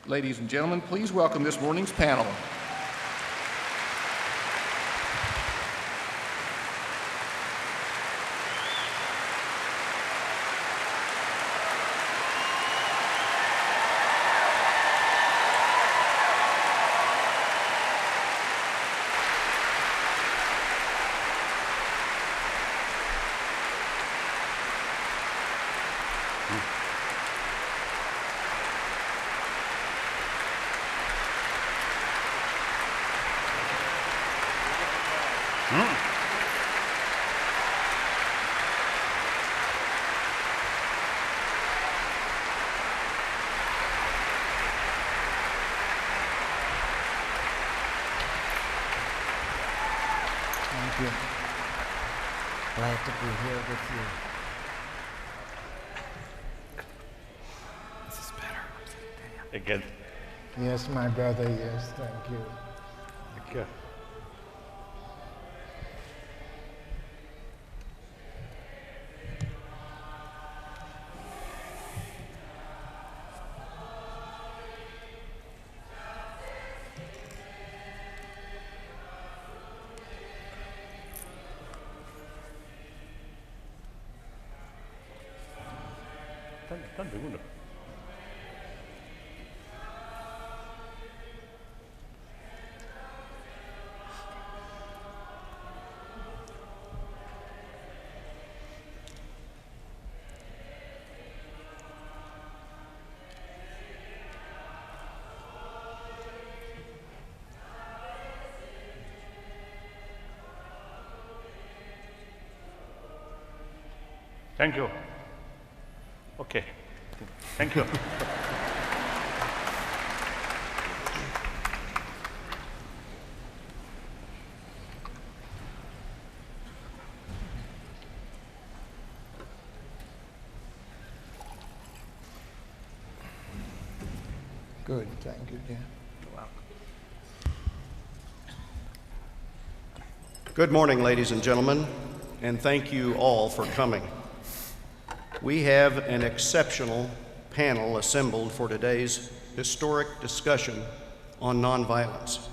Ladies and gentlemen, please welcome this morning's panel. Thank you. Glad to be here with you. This is better. Again. Yes, my brother, yes, thank you. Thank you. Están de uno. Thank you. Okay. Thank you. Good, thank you, dear. You're welcome. Good morning, ladies and gentlemen, and thank you all for coming. We have an exceptional panel assembled for today's historic discussion on nonviolence.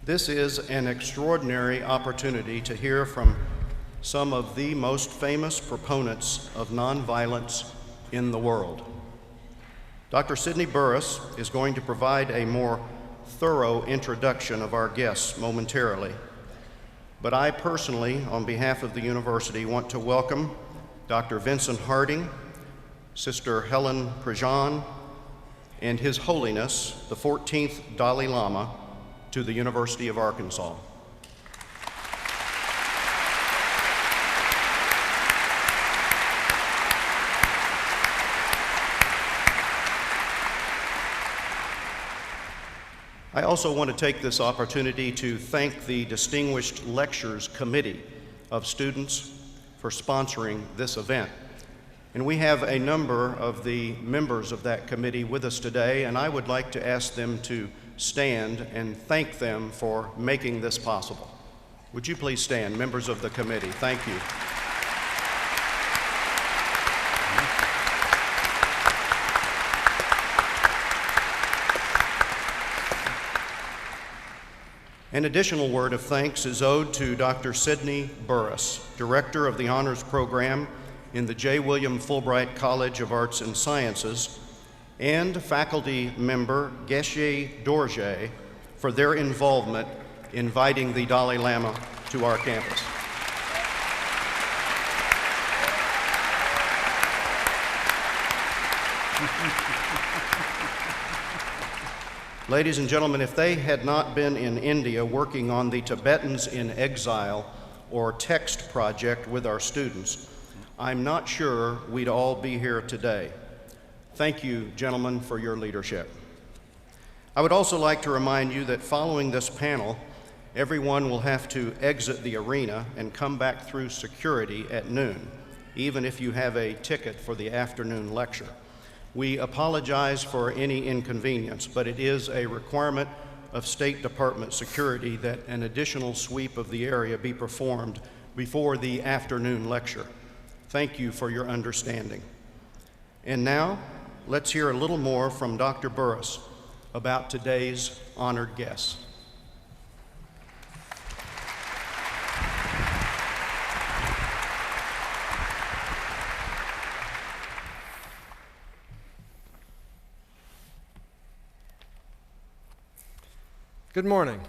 This is an extraordinary opportunity to hear from some of the most famous proponents of nonviolence in the world. Dr. Sidney Burris is going to provide a more thorough introduction of our guests momentarily. But I personally, on behalf of the university, want to welcome Dr. Vincent Hardening, Sister Helen Prejean, and His Holiness, the 14th Dalai Lama, to the University of Arkansas. I also want to take this opportunity to thank the Distinguished Lectures Committee of students for sponsoring this event. And we have a number of the members of that committee with us today, and I would like to ask them to stand and thank them for making this possible. Would you please stand, members of the committee? Thank you. An additional word of thanks is owed to Dr. Sidney Burris, Director of the Honors Program in the J. William Fulbright College of Arts and Sciences, and faculty member Geshe Dorje for their involvement in inviting the Dalai Lama to our campus. Ladies and gentlemen, if they had not been in India working on the Tibetans in Exile or text project with our students, I'm not sure we'd all be here today. Thank you, gentlemen, for your leadership. I would also like to remind you that following this panel, everyone will have to exit the arena and come back through security at noon, even if you have a ticket for the afternoon lecture. We apologize for any inconvenience, but it is a requirement of State Department security that an additional sweep of the area be performed before the afternoon lecture. Thank you for your understanding. And now, let's hear a little more from Dr. Burris about today's honored guests. Good morning.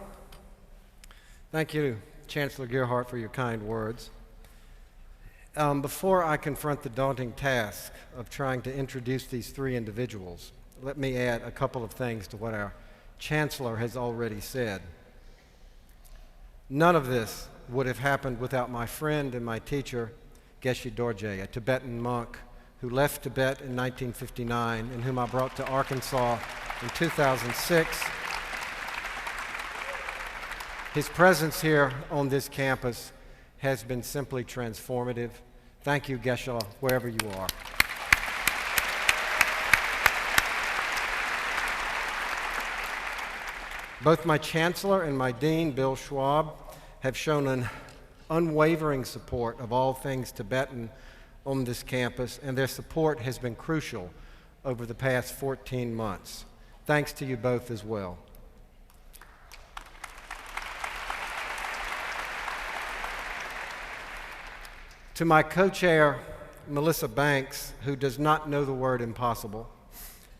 Thank you, Chancellor Gerhardt, for your kind words. Before I confront the daunting task of trying to introduce these three individuals, let me add a couple of things to what our Chancellor has already said. None of this would have happened without my friend and my teacher, Geshe Dorje, a Tibetan monk who left Tibet in 1959 and whom I brought to Arkansas in 2006. His presence here on this campus has been simply transformative. Thank you, Geshe, wherever you are. Both my Chancellor and my Dean, Bill Schwab, have shown an unwavering support of all things Tibetan on this campus, and their support has been crucial over the past 14 months. Thanks to you both as well. To my co-chair, Melissa Banks, who does not know the word impossible,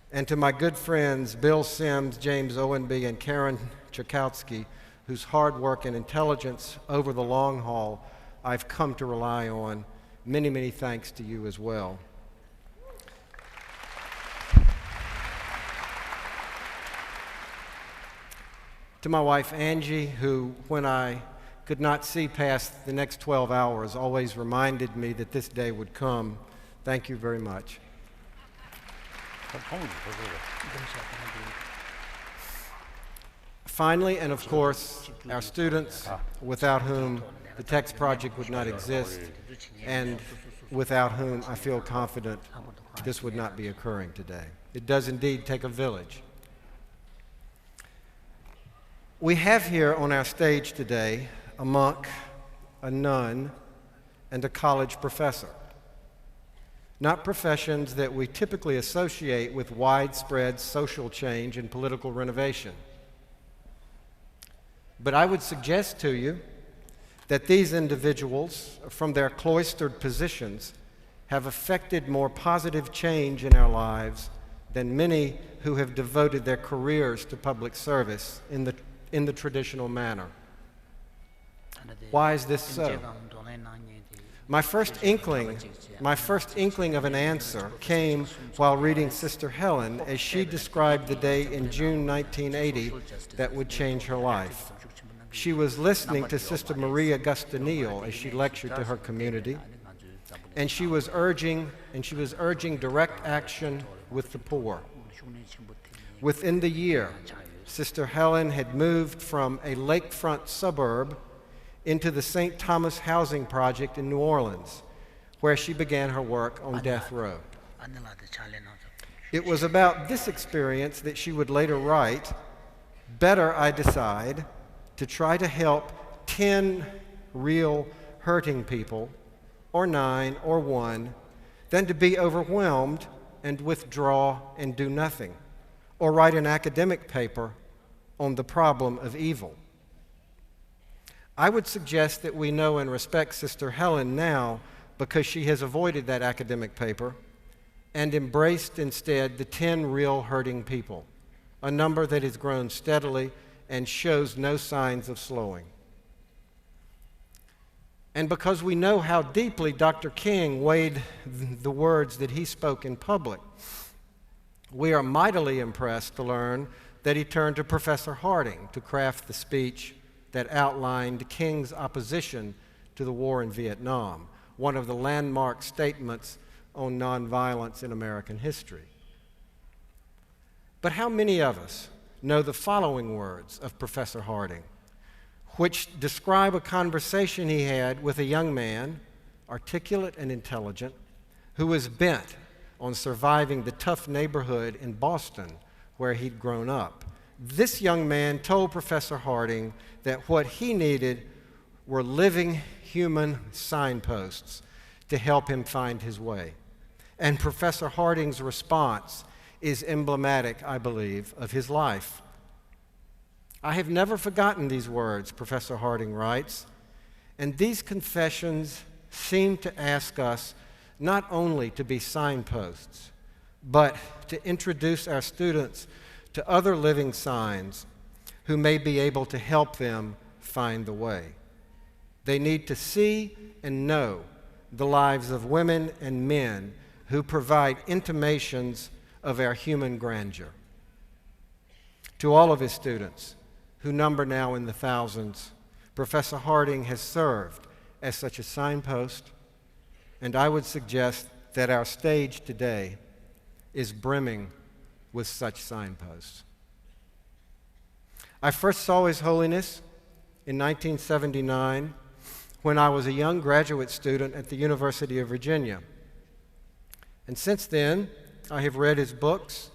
and to my good friends, Bill Sims, James Owenby, and Karen Chakowski, whose hard work and intelligence over the long haul I've come to rely on, many, many thanks to you as well. To my wife, Angie, who, when I could not see past the next 12 hours, always reminded me that this day would come. Thank you very much. Finally, and of course, our students, without whom the text project would not exist, and without whom I feel confident this would not be occurring today. It does indeed take a village. We have here on our stage today a monk, a nun, and a college professor. Not professions that we typically associate with widespread social change and political renovation. But I would suggest to you that these individuals, from their cloistered positions, have effected more positive change in our lives than many who have devoted their careers to public service in the traditional manner. Why is this so? My first inkling of an answer came while reading Sister Helen as she described the day in June 1980 that would change her life. She was listening to Sister Maria Gustinillo as she lectured to her community, and she was urging direct action with the poor. Within the year, Sister Helen had moved from a lakefront suburb into the St. Thomas Housing Project in New Orleans, where she began her work on death row. It was about this experience that she would later write, "Better, I decide, to try to help 10 real hurting people, or 9 or 1, than to be overwhelmed and withdraw and do nothing, or write an academic paper on the problem of evil." I would suggest that we know and respect Sister Helen now because she has avoided that academic paper and embraced instead the 10 real hurting people, a number that has grown steadily and shows no signs of slowing. And because we know how deeply Dr. King weighed the words that he spoke in public, we are mightily impressed to learn that he turned to Professor Hardening to craft the speech that outlined King's opposition to the war in Vietnam, one of the landmark statements on nonviolence in American history. But how many of us know the following words of Professor Hardening, which describe a conversation he had with a young man, articulate and intelligent, who was bent on surviving the tough neighborhood in Boston where he'd grown up? This young man told Professor Hardening that what he needed were living human signposts to help him find his way. And Professor Harding's response is emblematic, I believe, of his life. I have never forgotten these words, Professor Harding writes, and these confessions seem to ask us not only to be signposts, but to introduce our students to other living signs who may be able to help them find the way. They need to see and know the lives of women and men who provide intimations of our human grandeur. To all of his students, who number now in the thousands, Professor Harding has served as such a signpost, and I would suggest that our stage today is brimming with such signposts. I first saw His Holiness in 1979 when I was a young graduate student at the University of Virginia. And since then, I have read his books,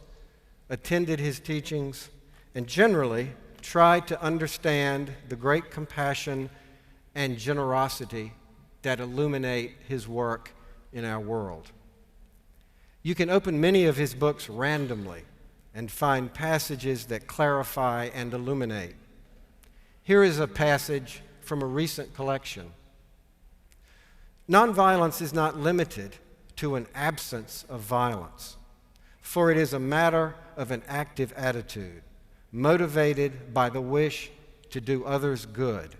attended his teachings, and generally tried to understand the great compassion and generosity that illuminate his work in our world. You can open many of his books randomly and find passages that clarify and illuminate. Here is a passage from a recent collection. Nonviolence is not limited to an absence of violence, for it is a matter of an active attitude, motivated by the wish to do others good.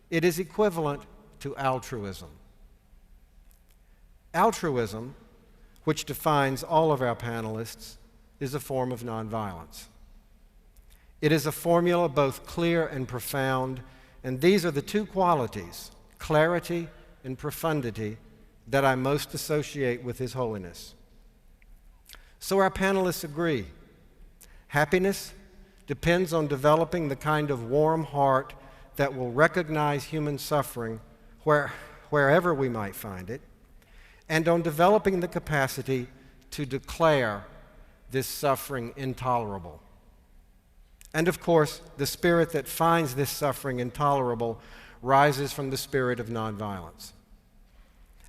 It is equivalent to altruism. Altruism, which defines all of our panelists, is a form of nonviolence. It is a formula both clear and profound, and these are the two qualities, clarity and profundity, that I most associate with His Holiness. So our panelists agree. Happiness depends on developing the kind of warm heart that will recognize human suffering wherever we might find it, and on developing the capacity to declare this suffering intolerable. And of course, the spirit that finds this suffering intolerable rises from the spirit of nonviolence.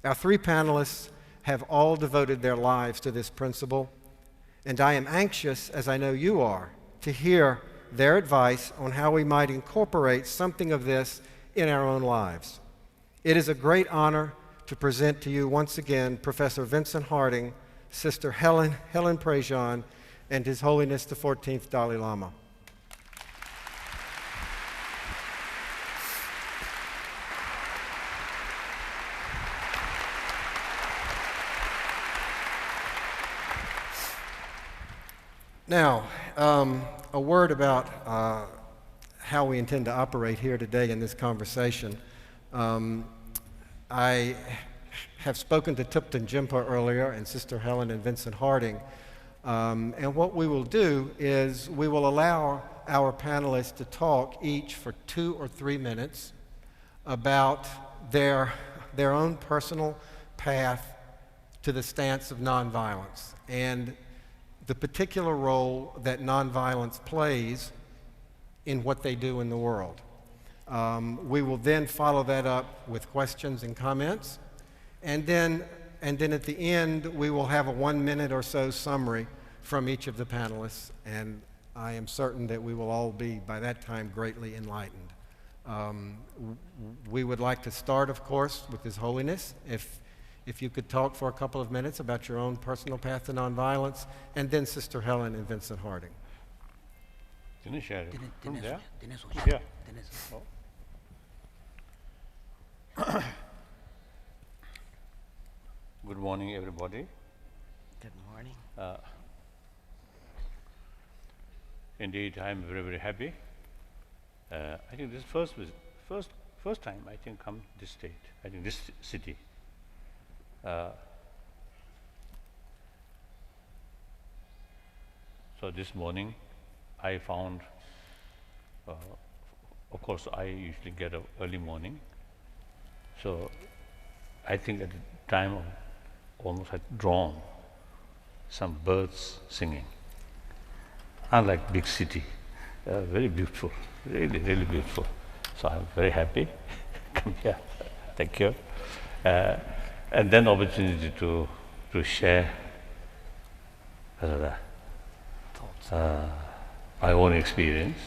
Our three panelists have all devoted their lives to this principle, and I am anxious, as I know you are, to hear their advice on how we might incorporate something of this in our own lives. It is a great honor to present to you once again Professor Vincent Harding, Sister Helen Prejean, and His Holiness the 14th Dalai Lama. Now, a word about how we intend to operate here today in this conversation. I have spoken to Thupten Jinpa earlier and Sister Helen and Vincent Harding, and what we will do is we will allow our panelists to talk each for 2 or 3 minutes about their own personal path to the stance of nonviolence and the particular role that nonviolence plays in what they do in the world. We will then follow that up with questions and comments, and then at the end we will have a 1 minute or so summary from each of the panelists, and I am certain that we will all be by that time greatly enlightened. We would like to start, of course, with His Holiness. If you could talk for a couple of minutes about your own personal path to nonviolence, and then Sister Helen and Vincent Harding. Didn't share it from there? Yeah. Oh. Good morning, everybody. Good morning. Indeed, I am very, very happy. I think this first time I think come this state. I think this city. So this morning, I found. Of course, I usually get up early morning. So I think at the time of almost had drawn some birds singing. Unlike big city, very beautiful, really, really beautiful. So I'm very happy. Come here, thank you. And then opportunity to share my own experience.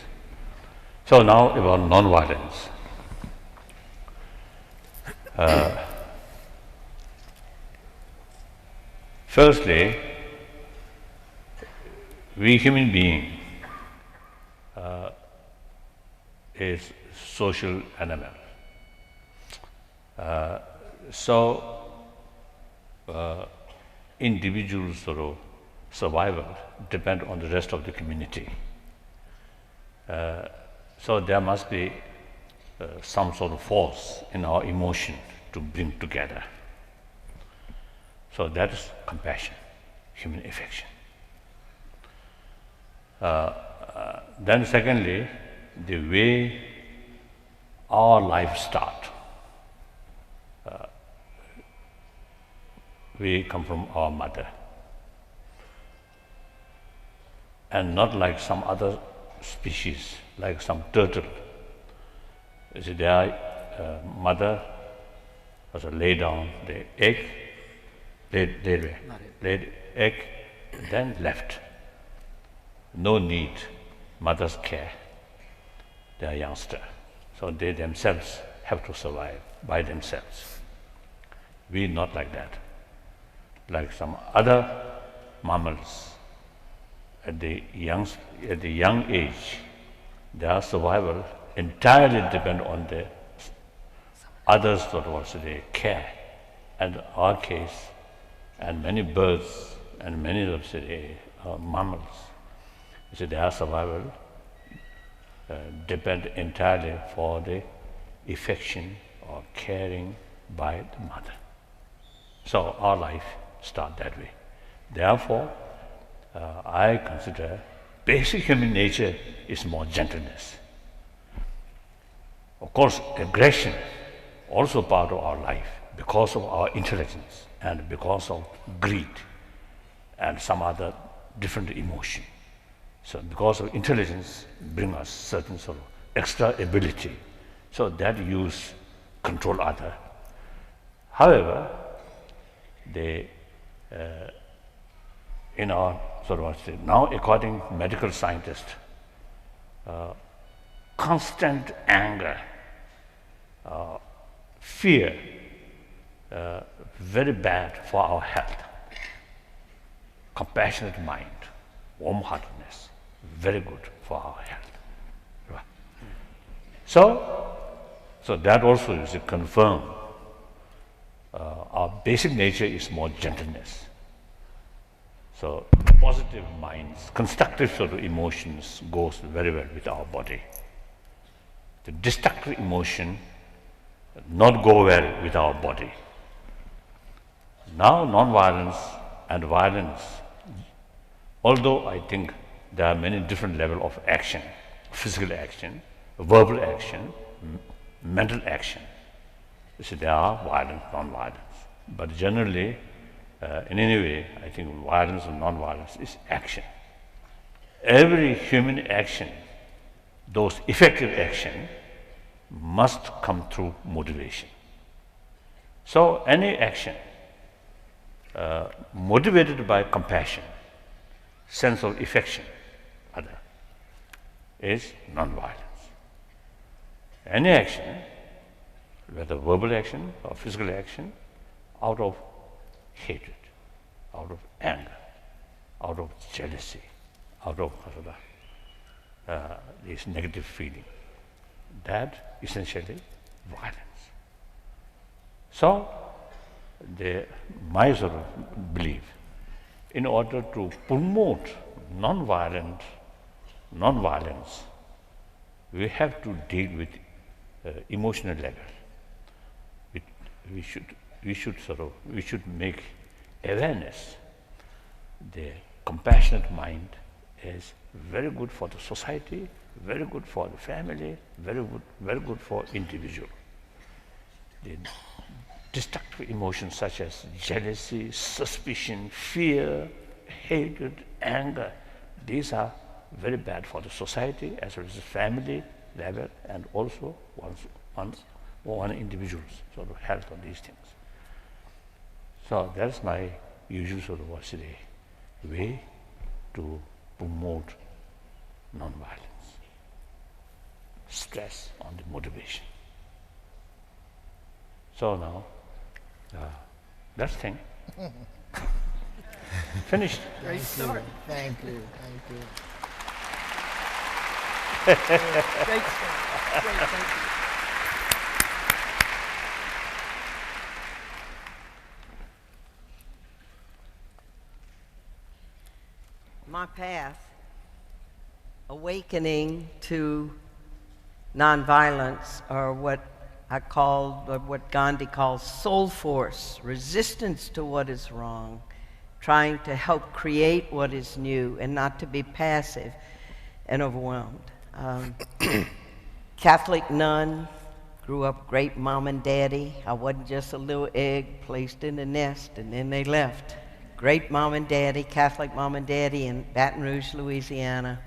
So now about non-violence. Firstly, we human being is social animal. So individual sort of survival depend on the rest of the community. So there must be some sort of force in our emotion to bring together. So that is compassion, human affection. Then secondly, the way our lives start. We come from our mother. And not like some other species, like some turtle. You see, their mother was lay down the egg, laid egg, then left. No need mother's care, their youngster. So they themselves have to survive by themselves. We not like that. Like some other mammals, at the young age, their survival entirely depend on the others that also they care. And our case, and many birds and many of the mammals, so their survival depend entirely for the affection or caring by the mother. So our life starts that way. Therefore, I consider basic human nature is more gentleness. Of course, aggression also part of our life because of our intelligence and because of greed and some other different emotion. So because of intelligence bring us certain sort of extra ability. So that use control other. However, in our sort of now according to medical scientists, constant anger, fear, very bad for our health. Compassionate mind, warm-heartedness, very good for our health. Right. So that also is a confirm. Our basic nature is more gentleness. So positive minds, constructive sort of emotions goes very well with our body. The destructive emotion not go well with our body. Now non-violence and violence, although I think there are many different levels of action, physical action, verbal action, mental action. So there are violence, non-violence. But generally, in any way, I think violence and non-violence is action. Every human action, those effective action, must come through motivation. So any action motivated by compassion, sense of affection, other, is non-violence. Any action, whether verbal action or physical action, out of hatred, out of anger, out of jealousy, out of this negative feeling, that essentially violence. So, my sort of belief, in order to promote non-violence, we have to deal with emotional level. We should make awareness. The compassionate mind is very good for the society, very good for the family, very good for individual. The destructive emotions such as jealousy, suspicion, fear, hatred, anger, these are very bad for the society as well as the family level and also one individual's sort of health on these things. So that's my usual sort of way to promote nonviolence. Stress on the motivation. So now, that's thing. Finished. Great start. Thank you. Thank you. Great start. Great, thank you. My path, awakening to nonviolence, or what I call, or what Gandhi calls soul force, resistance to what is wrong, trying to help create what is new and not to be passive and overwhelmed. Catholic nun, grew up great mom and daddy. I wasn't just a little egg placed in a nest and then they left. Great mom and daddy, Catholic mom and daddy in Baton Rouge, Louisiana.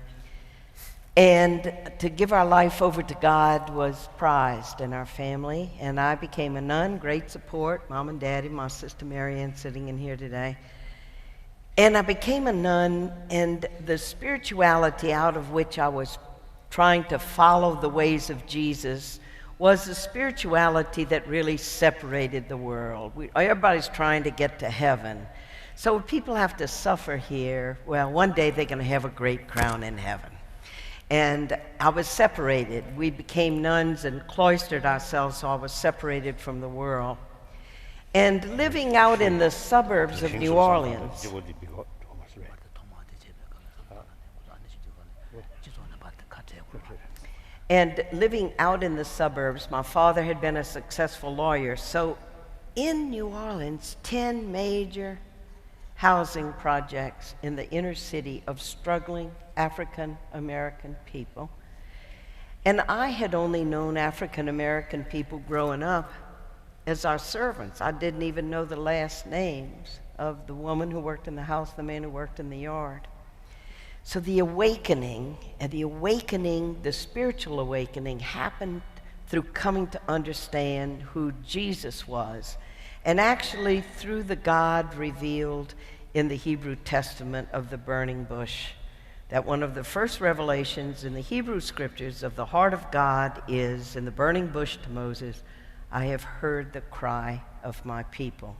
And to give our life over to God was prized in our family. And I became a nun, great support, mom and daddy, my sister Marianne sitting in here today. And I became a nun, and the spirituality out of which I was trying to follow the ways of Jesus was the spirituality that really separated the world. Everybody's trying to get to heaven. So people have to suffer here. Well, one day they're going to have a great crown in heaven. And I was separated. We became nuns and cloistered ourselves, so I was separated from the world. And living out in the suburbs of New Orleans, and living out in the suburbs, my father had been a successful lawyer. So in New Orleans, 10 major housing projects in the inner city of struggling African American people. And I had only known African American people growing up as our servants. I didn't even know the last names of the woman who worked in the house, the man who worked in the yard. So the awakening, the spiritual awakening, happened through coming to understand who Jesus was, and actually through the God revealed in the Hebrew Testament of the burning bush. That one of the first revelations in the Hebrew scriptures of the heart of God is, in the burning bush to Moses, I have heard the cry of my people.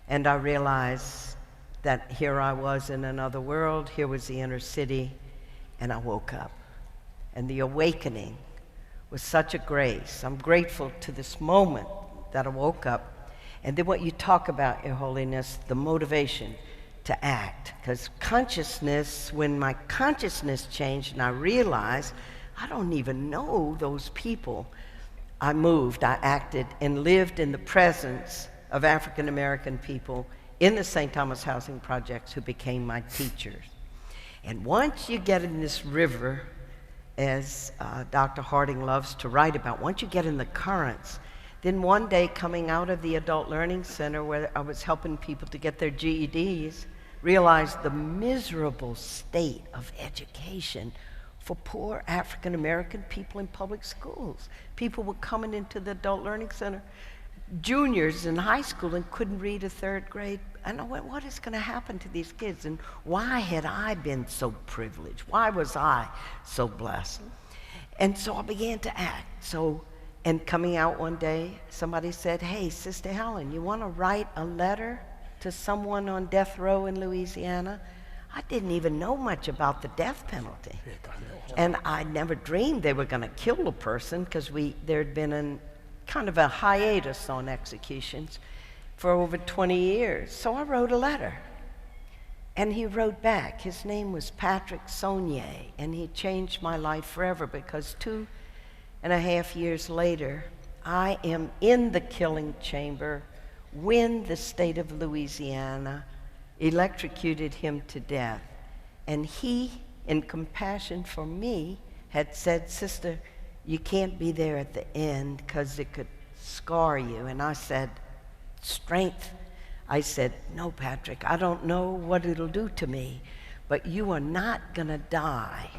And I realized that here I was in another world, here was the inner city, and I woke up. And the awakening was such a grace. I'm grateful to this moment that I woke up. And then what you talk about, Your Holiness, the motivation to act. Because consciousness, when my consciousness changed and I realized I don't even know those people, I moved, I acted, and lived in the presence of African American people in the St. Thomas housing projects who became my teachers. And once you get in this river, as Dr. Hardening loves to write about, once you get in the currents, then one day coming out of the Adult Learning Center where I was helping people to get their GEDs, realized the miserable state of education for poor African American people in public schools. People were coming into the Adult Learning Center, juniors in high school, and couldn't read a third grade. And I went, what is going to happen to these kids? And why had I been so privileged? Why was I so blessed? And so I began to act. And coming out one day, somebody said, hey, Sister Helen, you want to write a letter to someone on death row in Louisiana? I didn't even know much about the death penalty. And I never dreamed they were going to kill a person, because there had been kind of a hiatus on executions for over 20 years. So I wrote a letter. And he wrote back. His name was Patrick Saunier, and he changed my life forever, because 2.5 years later, I am in the killing chamber when the state of Louisiana electrocuted him to death. And he, in compassion for me, had said, Sister, you can't be there at the end because it could scar you. And I said, strength. I said, no, Patrick, I don't know what it'll do to me, but you are not going to die.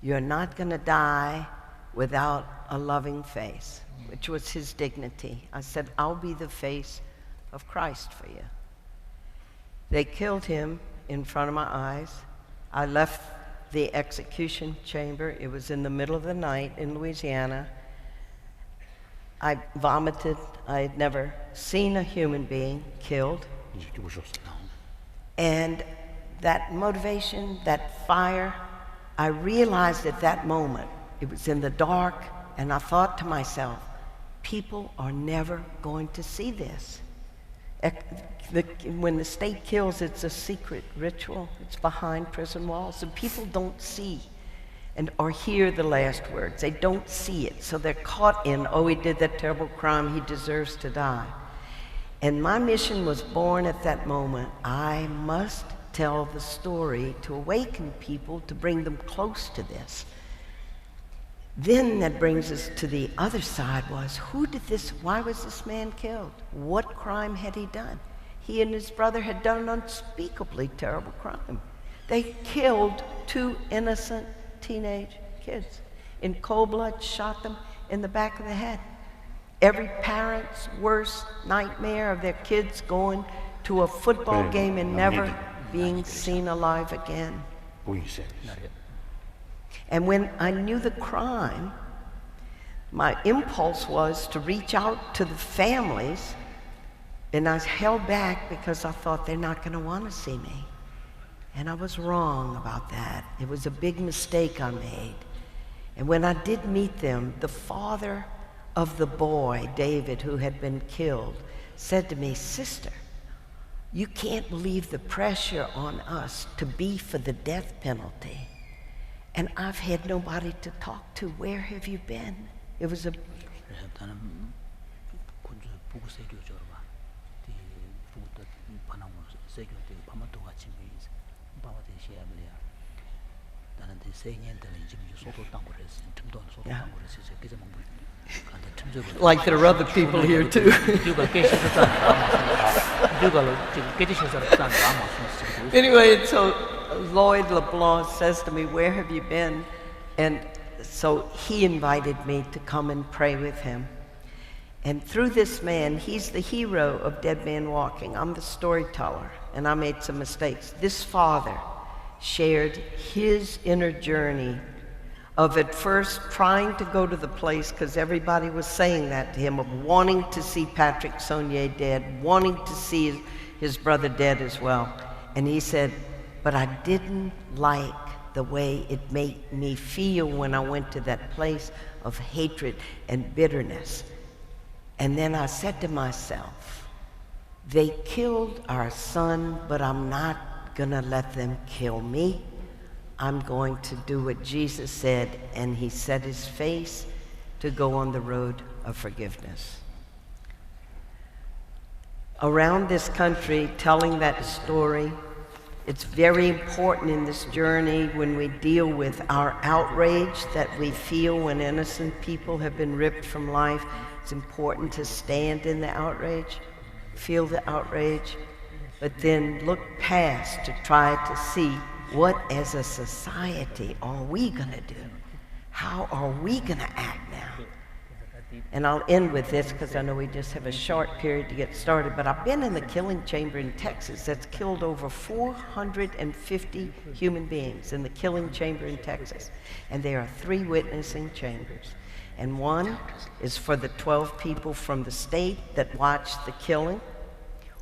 You're not going to die without a loving face, which was his dignity. I said, I'll be the face of Christ for you. They killed him in front of my eyes. I left the execution chamber. It was in the middle of the night in Louisiana. I vomited. I had never seen a human being killed. And that motivation, that fire, I realized at that moment, it was in the dark, and I thought to myself, people are never going to see this. When the state kills, it's a secret ritual. It's behind prison walls, and people don't see or hear the last words. They don't see it, so they're caught in, oh, he did that terrible crime, he deserves to die. And my mission was born at that moment. I must tell the story to awaken people, to bring them close to this. Then that brings us to the other side was, why was this man killed? What crime had he done? He and his brother had done an unspeakably terrible crime. They killed 2 innocent teenage kids in cold blood, shot them in the back of the head. Every parent's worst nightmare of their kids going to a football game and never being seen alive again. And when I knew the crime, my impulse was to reach out to the families, and I held back because I thought they're not going to want to see me. And I was wrong about that. It was a big mistake I made. And when I did meet them, the father of the boy, David, who had been killed, said to me, "Sister, you can't believe the pressure on us to be for the death penalty. And I've had nobody to talk to. Where have you been?" It was a... Yeah. Like there are other people here too. Anyway, so Lloyd LeBlanc says to me, "Where have you been?" And so he invited me to come and pray with him. And through this man, he's the hero of Dead Man Walking. I'm the storyteller, and I made some mistakes. This father shared his inner journey of at first trying to go to the place because everybody was saying that to him, of wanting to see Patrick Saunier dead, wanting to see his brother dead as well. And he said, but I didn't like the way it made me feel when I went to that place of hatred and bitterness. And then I said to myself, they killed our son, but I'm not gonna let them kill me. I'm going to do what Jesus said, and he set his face to go on the road of forgiveness. Around this country, telling that story, it's very important in this journey when we deal with our outrage that we feel when innocent people have been ripped from life. It's important to stand in the outrage, feel the outrage, but then look past to try to see what as a society are we gonna do? How are we gonna act now? And I'll end with this because I know we just have a short period to get started, but I've been in the killing chamber in Texas that's killed over 450 human beings in the killing chamber in Texas. And there are 3 witnessing chambers. And one is for the 12 people from the state that watched the killing.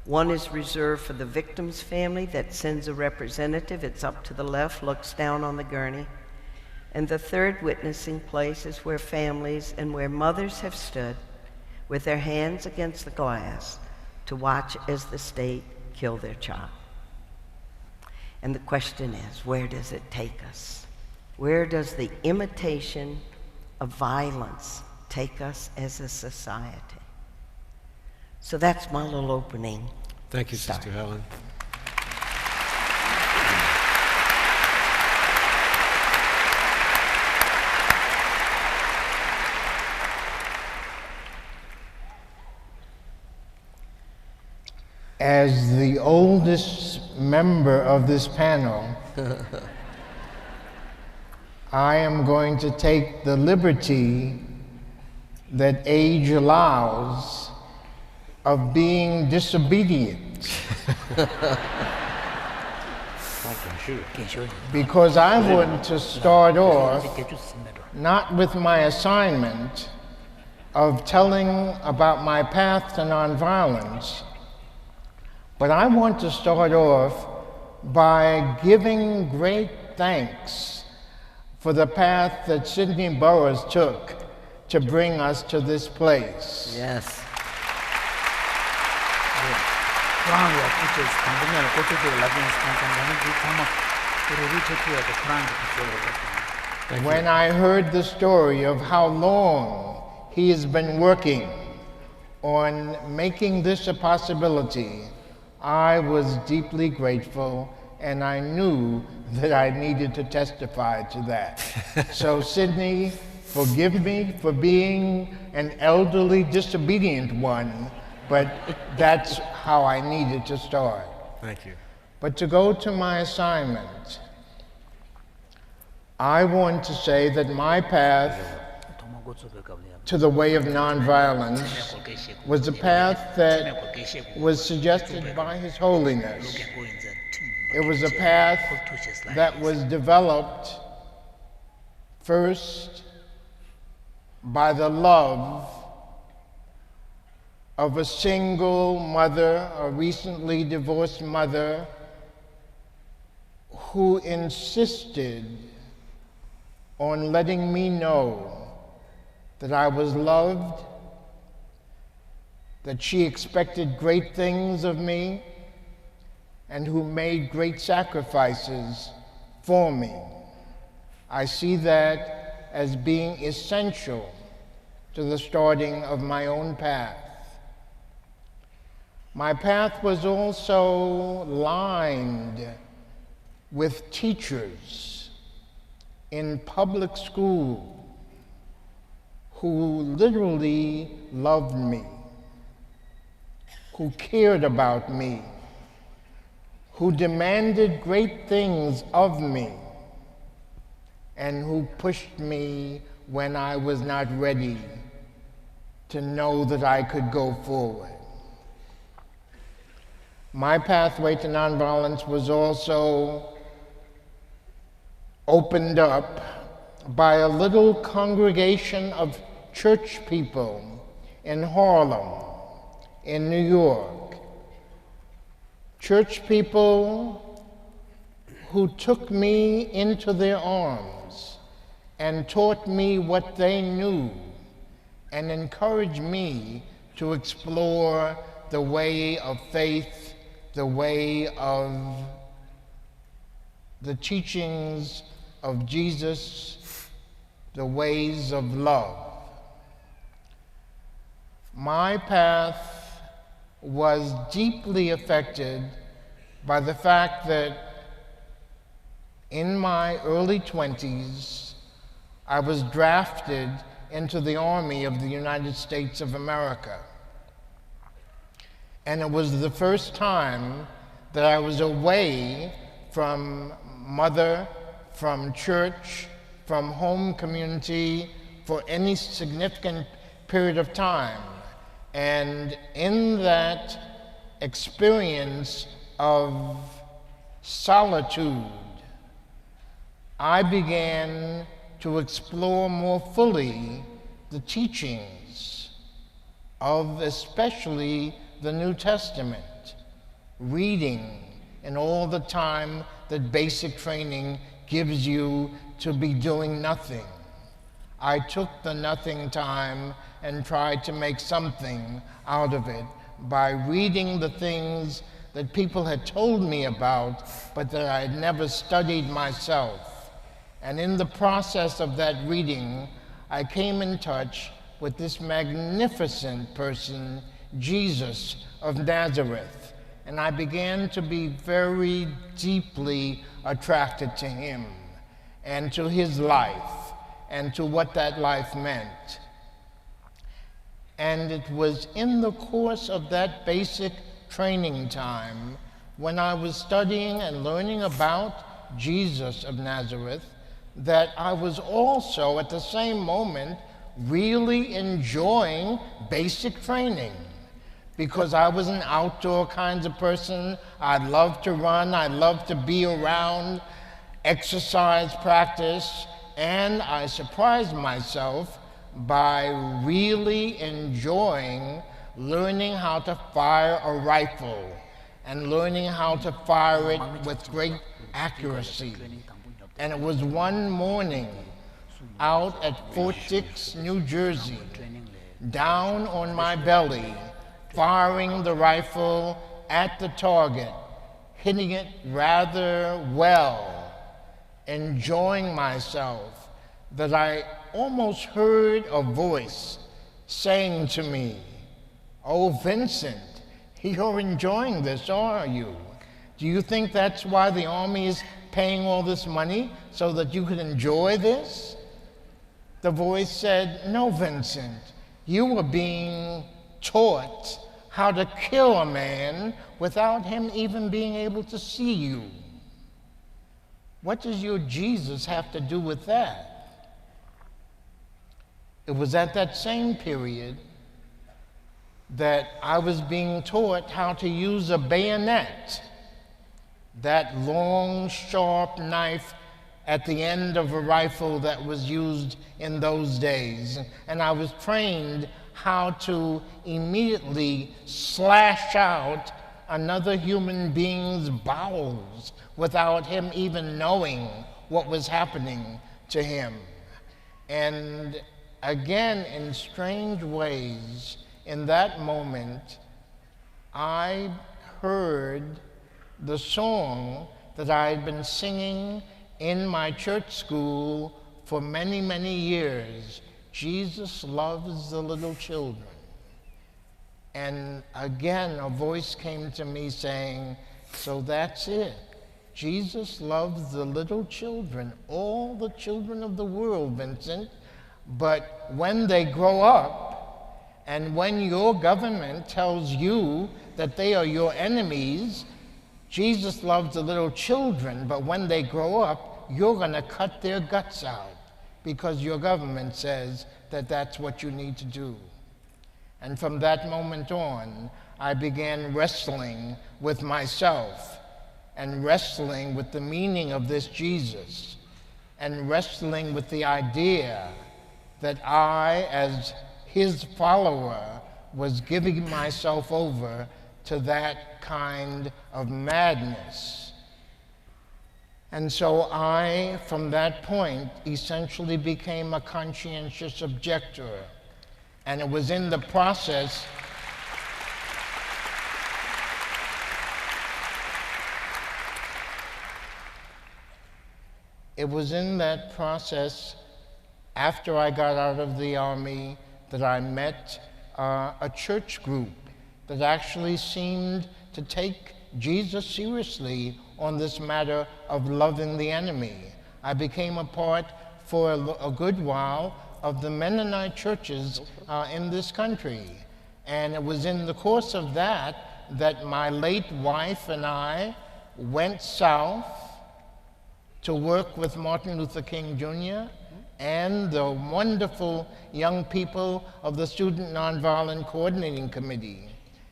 One is reserved for the victim's family that sends a representative. It's up to the left, looks down on the gurney. And the third witnessing place is where families and where mothers have stood with their hands against the glass to watch as the state kill their child. And the question is, where does it take us? Where does the imitation of violence take us as a society? So that's my little opening. Thank you, Sister Helen. oldest member of this panel, I am going to take the liberty that age allows of being disobedient. Because I want to start off not with my assignment of telling about my path to nonviolence, but I want to start off by giving great thanks for the path that Sidney Burris took to bring us to this place. Yes. When I heard the story of how long he has been working on making this a possibility, I was deeply grateful, and I knew that I needed to testify to that. So Sidney, forgive me for being an elderly, disobedient one, but that's how I needed to start. Thank you. But to go to my assignment, I want to say that my path to the way of nonviolence was a path that was suggested by His Holiness. It was a path that was developed first by the love of a single mother, a recently divorced mother, who insisted on letting me know that I was loved, that she expected great things of me, and who made great sacrifices for me. I see that as being essential to the starting of my own path. My path was also lined with teachers in public school who literally loved me, who cared about me, who demanded great things of me, and who pushed me when I was not ready to know that I could go forward. My pathway to nonviolence was also opened up by a little congregation of church people in Harlem, in New York. Church people who took me into their arms and taught me what they knew and encouraged me to explore the way of faith, the way of the teachings of Jesus, the ways of love. My path was deeply affected by the fact that in my early 20s, I was drafted into the Army of the United States of America. And it was the first time that I was away from mother, from church, from home community for any significant period of time. And in that experience of solitude, I began to explore more fully the teachings of especially the New Testament, reading and all the time that basic training gives you to be doing nothing. I took the nothing time and tried to make something out of it by reading the things that people had told me about, but that I had never studied myself. And in the process of that reading, I came in touch with this magnificent person, Jesus of Nazareth, and I began to be very deeply attracted to him and to his life and to what that life meant. And it was in the course of that basic training time when I was studying and learning about Jesus of Nazareth, that I was also at the same moment really enjoying basic training, because I was an outdoor kind of person. I loved to run, I loved to be around, exercise, practice, and I surprised myself by really enjoying learning how to fire a rifle and learning how to fire it with great accuracy. And it was one morning out at Fort Dix, New Jersey, down on my belly, firing the rifle at the target, hitting it rather well, enjoying myself, that I almost heard a voice saying to me, "Oh, Vincent, you're enjoying this, are you? Do you think that's why the Army is paying all this money, so that you could enjoy this?" The voice said, "No, Vincent, you were being taught how to kill a man without him even being able to see you. What does your Jesus have to do with that?" It was at that same period that I was being taught how to use a bayonet, that long, sharp knife at the end of a rifle that was used in those days. And I was trained how to immediately slash out another human being's bowels without him even knowing what was happening to him. And again, in strange ways, in that moment, I heard the song that I had been singing in my church school for many, many years, "Jesus loves the little children." And again, a voice came to me saying, "So that's it. Jesus loves the little children, all the children of the world, Vincent. But when they grow up, and when your government tells you that they are your enemies, Jesus loves the little children, but when they grow up, you're going to cut their guts out because your government says that that's what you need to do." And from that moment on, I began wrestling with myself and wrestling with the meaning of this Jesus and wrestling with the idea that I, as his follower, was giving myself over to that kind of madness. And so I, from that point, essentially became a conscientious objector. And it was in the process after I got out of the Army that I met a church group that actually seemed to take Jesus seriously on this matter of loving the enemy. I became a part for a good while of the Mennonite churches in this country. And it was in the course of that that my late wife and I went south to work with Martin Luther King Jr. and the wonderful young people of the Student Nonviolent Coordinating Committee.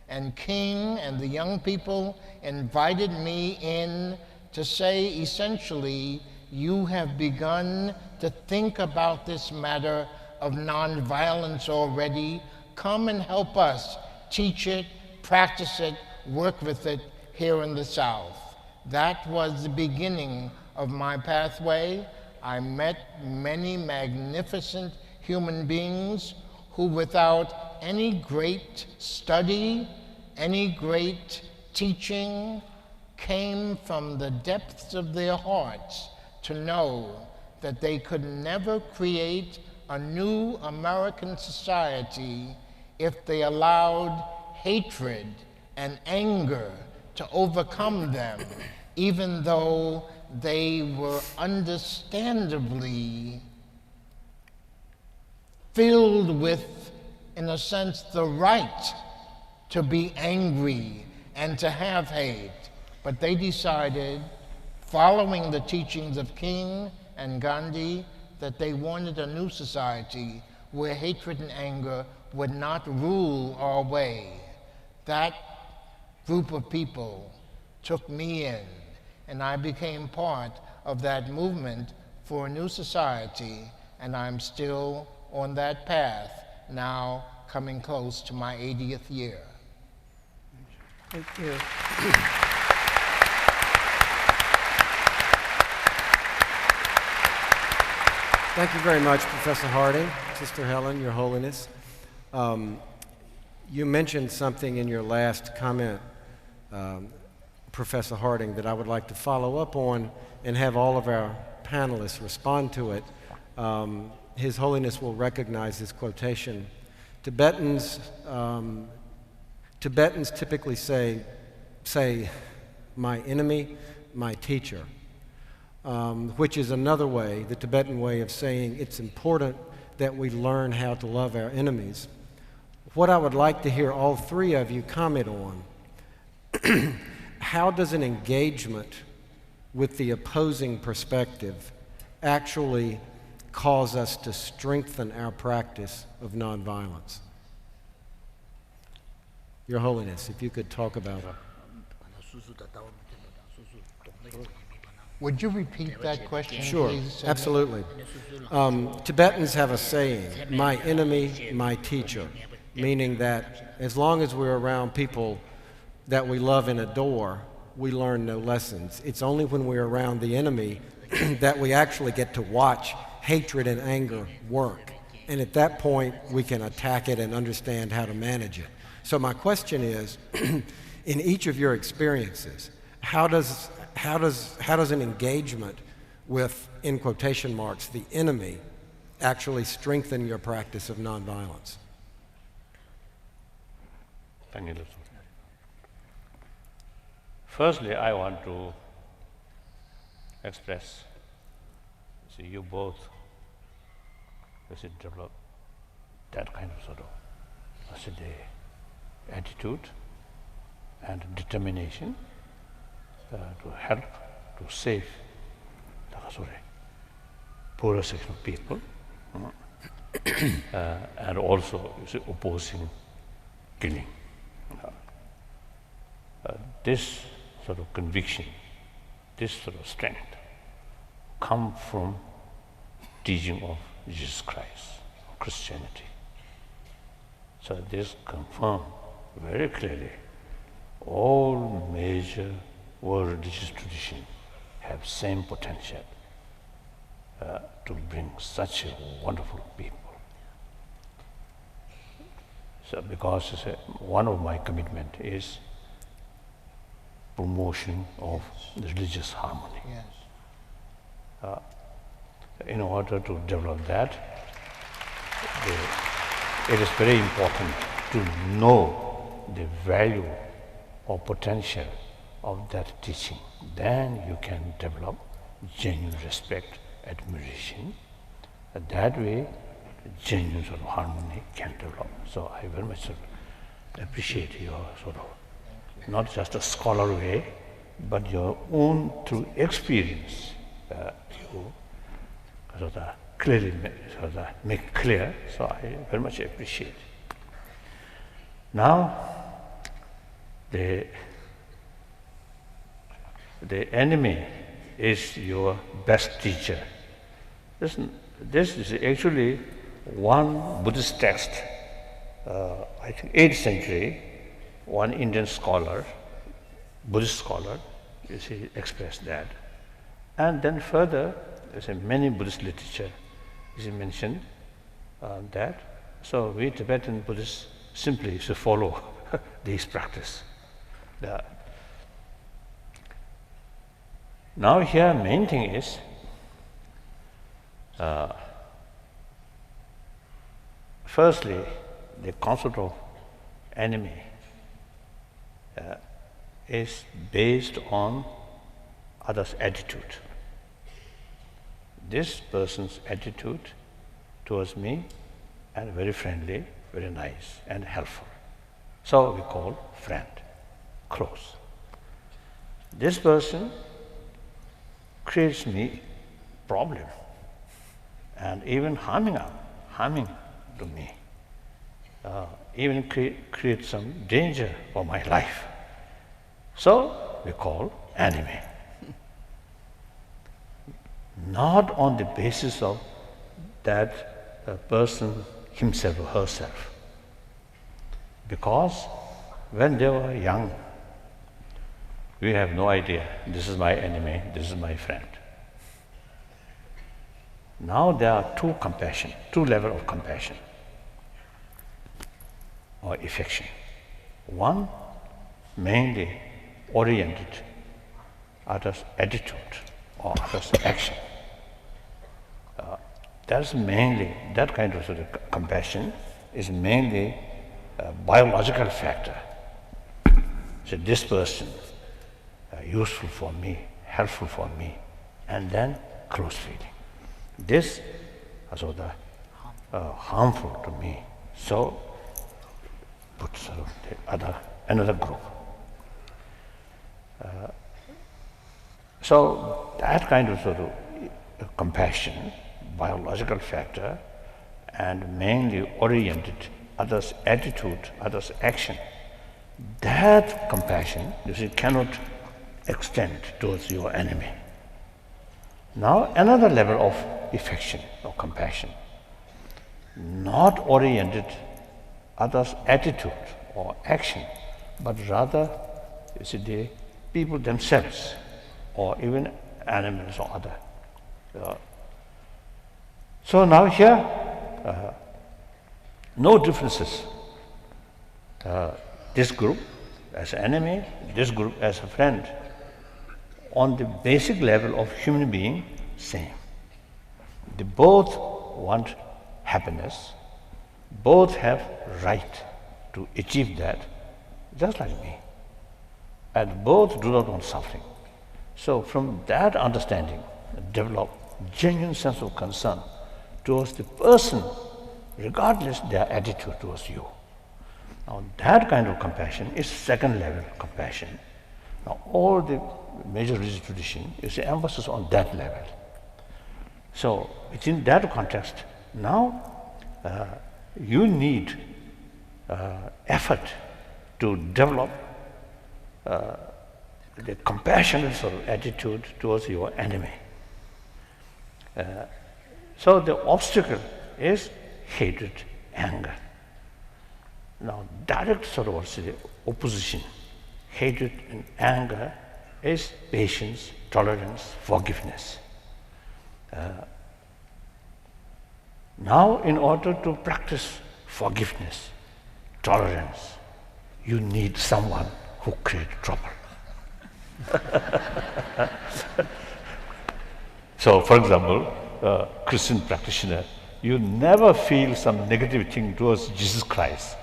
And King and the young people invited me in to say, essentially, you have begun to think about this matter of nonviolence already. Come and help us teach it, practice it, work with it here in the South. That was the beginning of my pathway. I met many magnificent human beings who, without any great study, any great teaching, came from the depths of their hearts to know that they could never create a new American society if they allowed hatred and anger to overcome them, even though they were understandably filled with, in a sense, the right to be angry and to have hate. but they decided, following the teachings of King and Gandhi, that they wanted a new society where hatred and anger would not rule our way. That group of people took me in, and I became part of that movement for a new society, and I'm still on that path, now coming close to my 80th year. Thank you. Thank you very much, Professor Harding, Sister Helen, Your Holiness. You mentioned something in your last comment, Professor Harding, that I would like to follow up on and have all of our panelists respond to it. His Holiness will recognize this quotation. Tibetans typically say, my enemy, my teacher, which is another way, the Tibetan way of saying it's important that we learn how to love our enemies. What I would like to hear all three of you comment on, how does an engagement with the opposing perspective actually cause us to strengthen our practice of nonviolence? Your Holiness, if you could talk about it. Would you repeat that question, Sure, please? absolutely. Tibetans have a saying, my enemy, my teacher, meaning that as long as we're around people that we love and adore, we learn no lessons. It's only when we're around the enemy that we actually get to watch hatred and anger work. And at that point, we can attack it and understand how to manage it. So my question is, in each of your experiences, how does an engagement with, in quotation marks, the enemy actually strengthen your practice of nonviolence? Thank you. Firstly, I want to express, see, you both develop that kind of sort of, I said, attitude and determination to help to save the poorer section of people, and also opposing killing. This sort of conviction, this sort of strength, come from teaching of Jesus Christ, Christianity. So this confirms very clearly all major world religious traditions have same potential to bring such a wonderful people. So because one of my commitment is promotion of the religious harmony. Yes. In order to develop that, it is very important to know the value or potential of that teaching. Then you can develop genuine respect, admiration. That way, genuine sort of harmony can develop. So I very much appreciate your sort of, not just a scholar way, but your own through experience, you sort of clearly make clear. So I very much appreciate. Now, the enemy is your best teacher. This is actually one Buddhist text, I think 8th century, one Indian scholar, Buddhist scholar, you see, expressed that. And then further, there's many Buddhist literature is mentioned that. So we Tibetan Buddhists simply should follow this practice. Now here main thing is firstly the concept of enemy is based on others' attitude. This person's attitude towards me and very friendly, very nice and helpful. So we call friend, close. this person creates me problem and even harming to me, even create some danger for my life. So we call enemy. Not on the basis of that person himself or herself. Because when they were young, we have no idea, this is my enemy, this is my friend. Now there are two levels of compassion or affection. One mainly oriented others' attitude or others' action. That's mainly, that kind of compassion is mainly a biological factor. So this person useful for me, helpful for me, and then close feeling. This also the harmful to me. So put sort of another group. So that kind of sort of compassion, biological factor, and mainly oriented others' attitude, others' action, that compassion, you see, cannot extend towards your enemy. Now another level of affection or compassion, not oriented others' attitude or action, but rather, you see, the people themselves, or even animals or other. So now here, no differences. This group as an enemy, this group as a friend. On the basic level of human being, same. They both want happiness, both have right to achieve that, just like me. And both do not want suffering. So from that understanding, develop genuine sense of concern towards the person, regardless their attitude towards you. Now that kind of compassion is second level compassion. Now all the major religious tradition is the emphasis on that level. So within that context, now you need effort to develop the compassionate sort of attitude towards your enemy. So the obstacle is hatred, anger. Now direct sort of what's the opposition, hatred and anger, is patience, tolerance, forgiveness. Now in order to practice forgiveness, tolerance, you need someone who creates trouble. So for example, Christian practitioner, you never feel some negative thing towards Jesus Christ.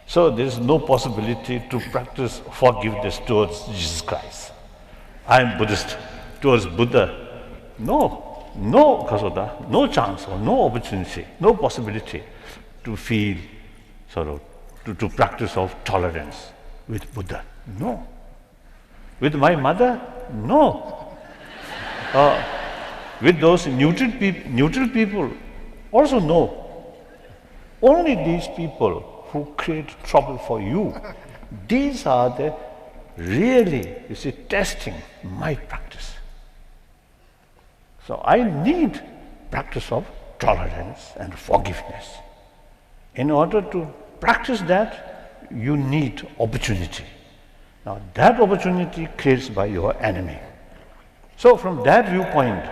So there is no possibility to practice forgiveness towards Jesus Christ. I am Buddhist, towards Buddha. No Kasoda, no chance or no opportunity, no possibility to feel sort of, to practice of tolerance with Buddha. No. With my mother? No. With those neutral people? Also no. Only these people who create trouble for you, these are the really, you see, testing my practice. So I need practice of tolerance and forgiveness. In order to practice that, you need opportunity. Now that opportunity created by your enemy. So from that viewpoint,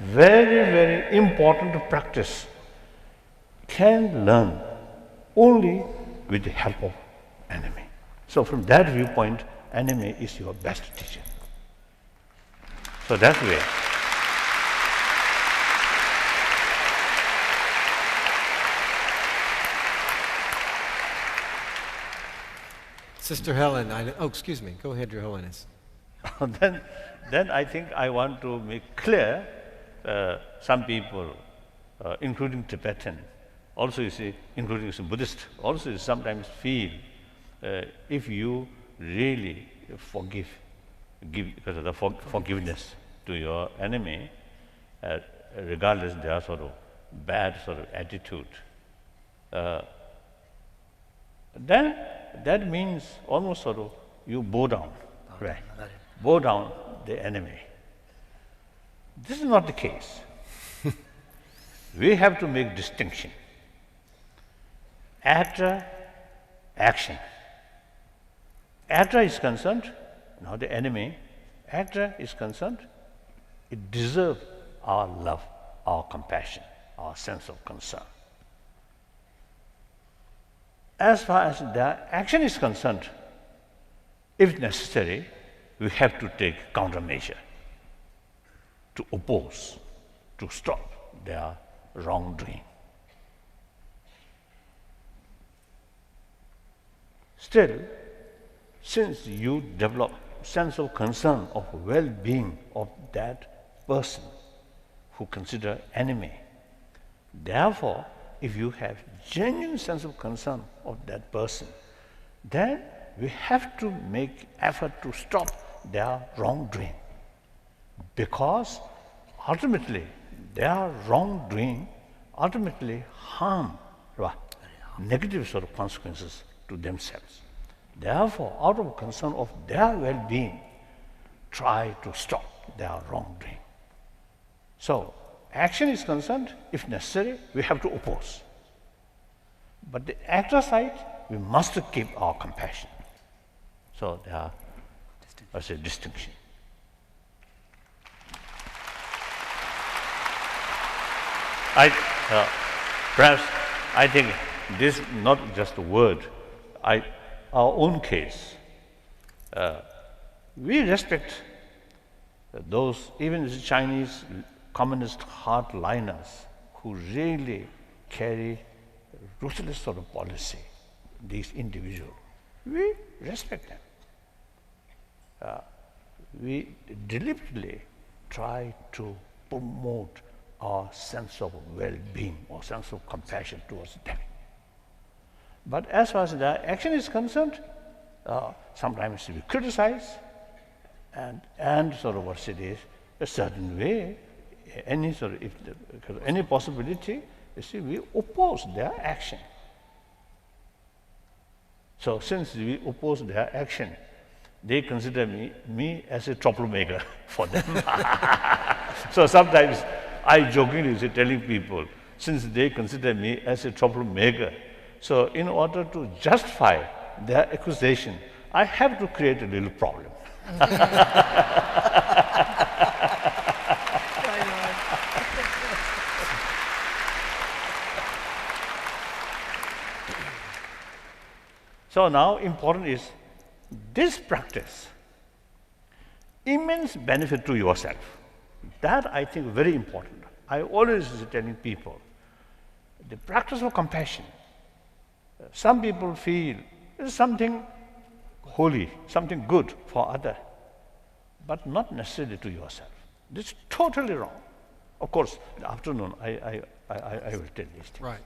very, very important to practice can learn only with the help of enemy. So from that viewpoint, enemy is your best teacher. So that way. Sister Helen, excuse me. Go ahead, Your Holiness. then I think I want to make clear, some people, including Tibetan, also you see, including some Buddhist, also you sometimes feel if you really forgive give because of the forgiveness to your enemy, regardless their sort of bad sort of attitude, then that means almost sort of you bow down, right? Bow down the enemy. This is not the case. We have to make distinction. After action. After is concerned, now the enemy, after is concerned, it deserves our love, our compassion, our sense of concern. As far as the action is concerned, if necessary, we have to take countermeasure to oppose, to stop their wrongdoing. Still, since you develop sense of concern of well-being of that person who consider enemy, therefore, if you have genuine sense of concern of that person, then we have to make effort to stop their wrongdoing, because ultimately their wrongdoing ultimately harm negative sort of consequences to themselves. Therefore, out of concern of their well-being, try to stop their wrongdoing. So, action is concerned, if necessary, we have to oppose. But the actor side, we must keep our compassion. So there are, as a distinction. Perhaps I think this is not just a word. Our own case, we respect those, even the Chinese communist hardliners who really carry ruthless sort of policy, these individuals. We respect them. We deliberately try to promote our sense of well-being or sense of compassion towards them. But as far as the action is concerned, sometimes we criticize and sort of what it is, a certain way, any sort of, any possibility, you see, we oppose their action. So since we oppose their action, they consider me as a troublemaker for them. So sometimes I jokingly say, telling people, since they consider me as a troublemaker, so in order to justify their accusation, I have to create a little problem. So now important is this practice, immense benefit to yourself. That I think very important. I always is telling people, the practice of compassion, some people feel it's something holy, something good for others, but not necessarily to yourself. This is totally wrong. Of course, in the afternoon, I will tell these things. Right.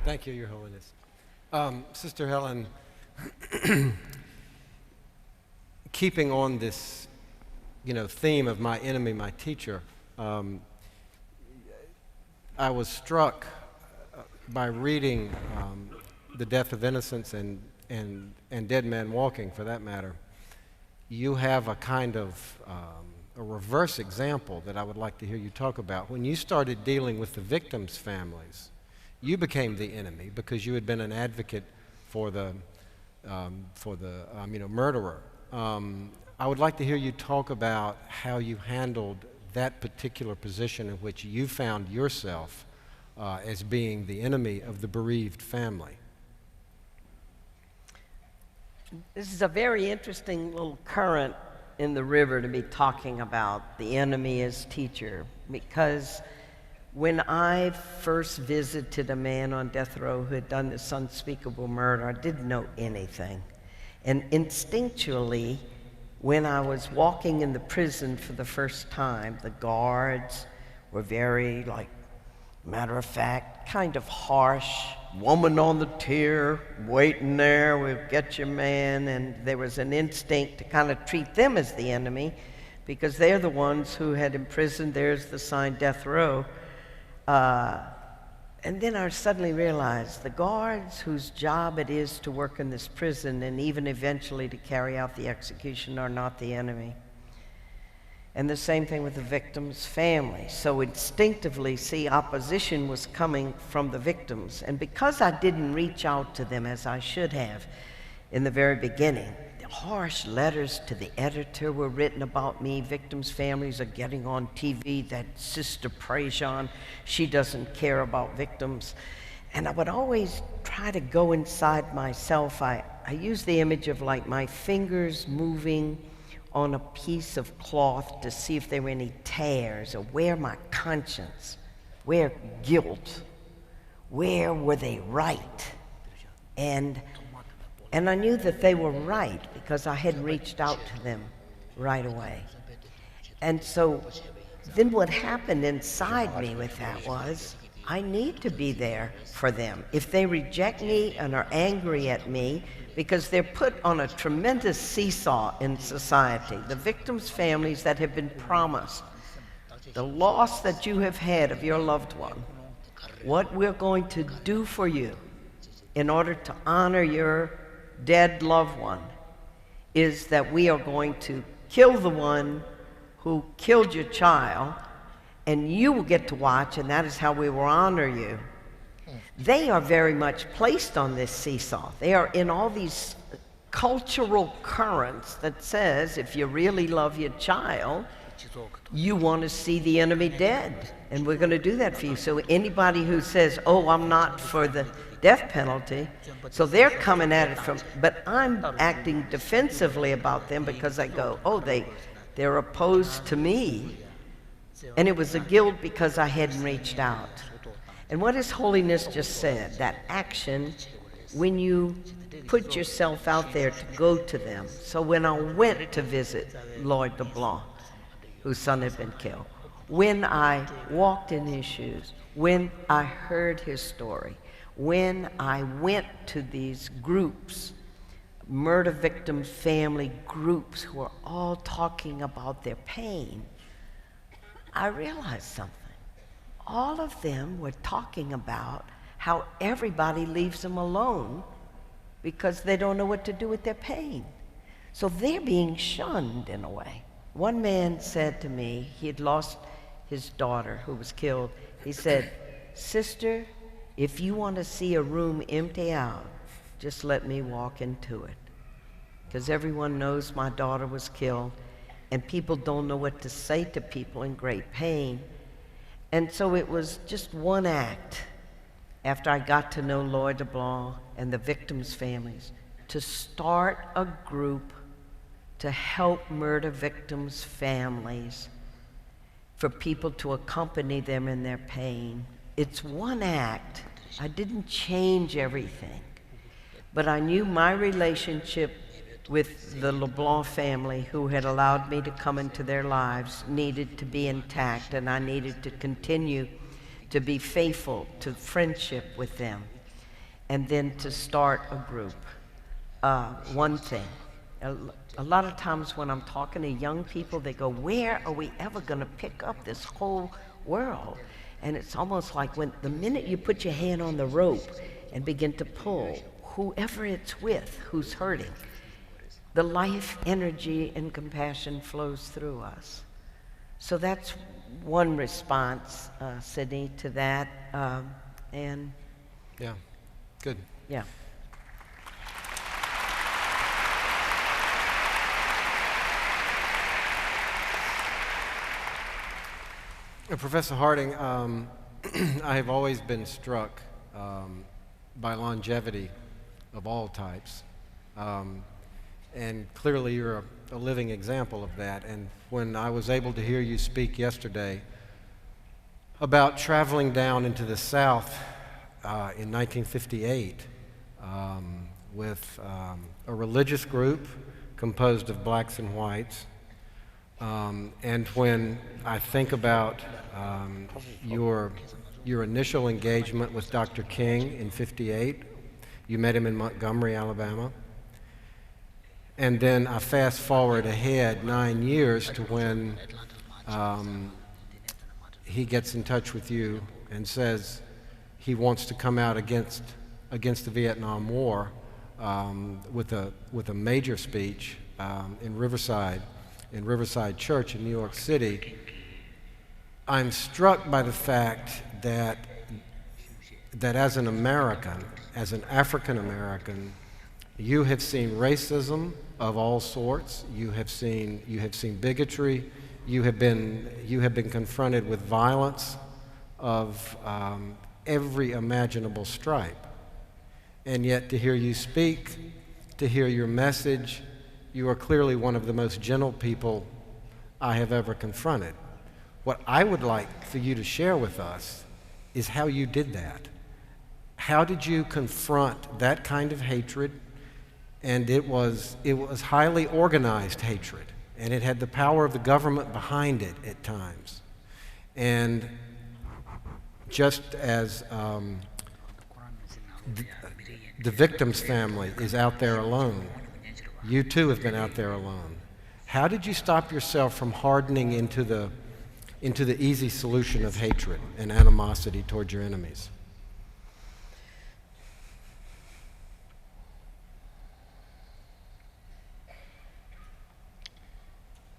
Thank you, Your Holiness. Sister Helen, keeping on this, theme of my enemy, my teacher, I was struck by reading The Death of Innocence and Dead Man Walking, for that matter. You have a kind of a reverse example that I would like to hear you talk about. When you started dealing with the victims' families, you became the enemy because you had been an advocate for the murderer. I would like to hear you talk about how you handled that particular position in which you found yourself as being the enemy of the bereaved family. This is a very interesting little current in the river to be talking about the enemy as teacher, because when I first visited a man on death row who had done this unspeakable murder, I didn't know anything. And instinctually, when I was walking in the prison for the first time, the guards were very, matter of fact, that kind of harsh, woman on the tier, waiting there, we'll get your man, and there was an instinct to kind of treat them as the enemy because they're the ones who had imprisoned, there's the sign death row. And then I suddenly realized the guards whose job it is to work in this prison and even eventually to carry out the execution are not the enemy. And the same thing with the victim's family. So instinctively, see, opposition was coming from the victims. And because I didn't reach out to them as I should have in the very beginning, the harsh letters to the editor were written about me. Victims' families are getting on TV, that Sister Prejean, she doesn't care about victims. And I would always try to go inside myself. I use the image of like my fingers moving on a piece of cloth to see if there were any tears, or where my conscience, where guilt, where were they right? And I knew that they were right because I had reached out to them right away. And so then what happened inside me with that was, I need to be there for them. If they reject me and are angry at me, because they're put on a tremendous seesaw in society. The victims' families that have been promised the loss that you have had of your loved one, what we're going to do for you in order to honor your dead loved one is that we are going to kill the one who killed your child, and you will get to watch, and that is how we will honor you. They are very much placed on this seesaw. They are in all these cultural currents that says if you really love your child, you want to see the enemy dead, and we're going to do that for you. So anybody who says, oh, I'm not for the death penalty, so they're coming at it from, but I'm acting defensively about them because I go, oh, they're opposed to me, and it was a guilt because I hadn't reached out. And what has Holiness just said? That action, when you put yourself out there to go to them. So when I went to visit Lloyd LeBlanc, whose son had been killed, when I walked in his shoes, when I heard his story, when I went to these groups, murder victim family groups who are all talking about their pain, I realized something. All of them were talking about how everybody leaves them alone because they don't know what to do with their pain. So they're being shunned in a way. One man said to me, he had lost his daughter who was killed. He said, sister, if you want to see a room empty out, just let me walk into it. Because everyone knows my daughter was killed, and people don't know what to say to people in great pain. And so it was just one act after I got to know Lloyd LeBlanc and the victims' families to start a group to help murder victims' families, for people to accompany them in their pain. It's one act. I didn't change everything, but I knew my relationship with the LeBlanc family, who had allowed me to come into their lives, needed to be intact, and I needed to continue to be faithful to friendship with them, and then to start a group. One thing, a lot of times when I'm talking to young people, they go, where are we ever going to pick up this whole world? And it's almost like when the minute you put your hand on the rope and begin to pull, whoever it's with who's hurting, the life, energy, and compassion flows through us. So that's one response, Sidney, to that. And Yeah, good. yeah. Professor Harding, I have always been struck by longevity of all types. And clearly you're a living example of that. And when I was able to hear you speak yesterday about traveling down into the South in 1958 with a religious group composed of blacks and whites, and when I think about your your initial engagement with Dr. King in '58. You met him in Montgomery, Alabama. And then I fast forward ahead 9 years to when he gets in touch with you and says he wants to come out against the Vietnam War with a major speech in Riverside Church in New York City. I'm struck by the fact that as an American, as an African American, you have seen racism of all sorts. You have seen bigotry. You have been confronted with violence of every imaginable stripe. And yet, to hear you speak, to hear your message, you are clearly one of the most gentle people I have ever confronted. What I would like for you to share with us is how you did that. How did you confront that kind of hatred? And it was highly organized hatred, and it had the power of the government behind it at times. And just as the victim's family is out there alone, you too have been out there alone. How did you stop yourself from hardening into the easy solution of hatred and animosity toward your enemies?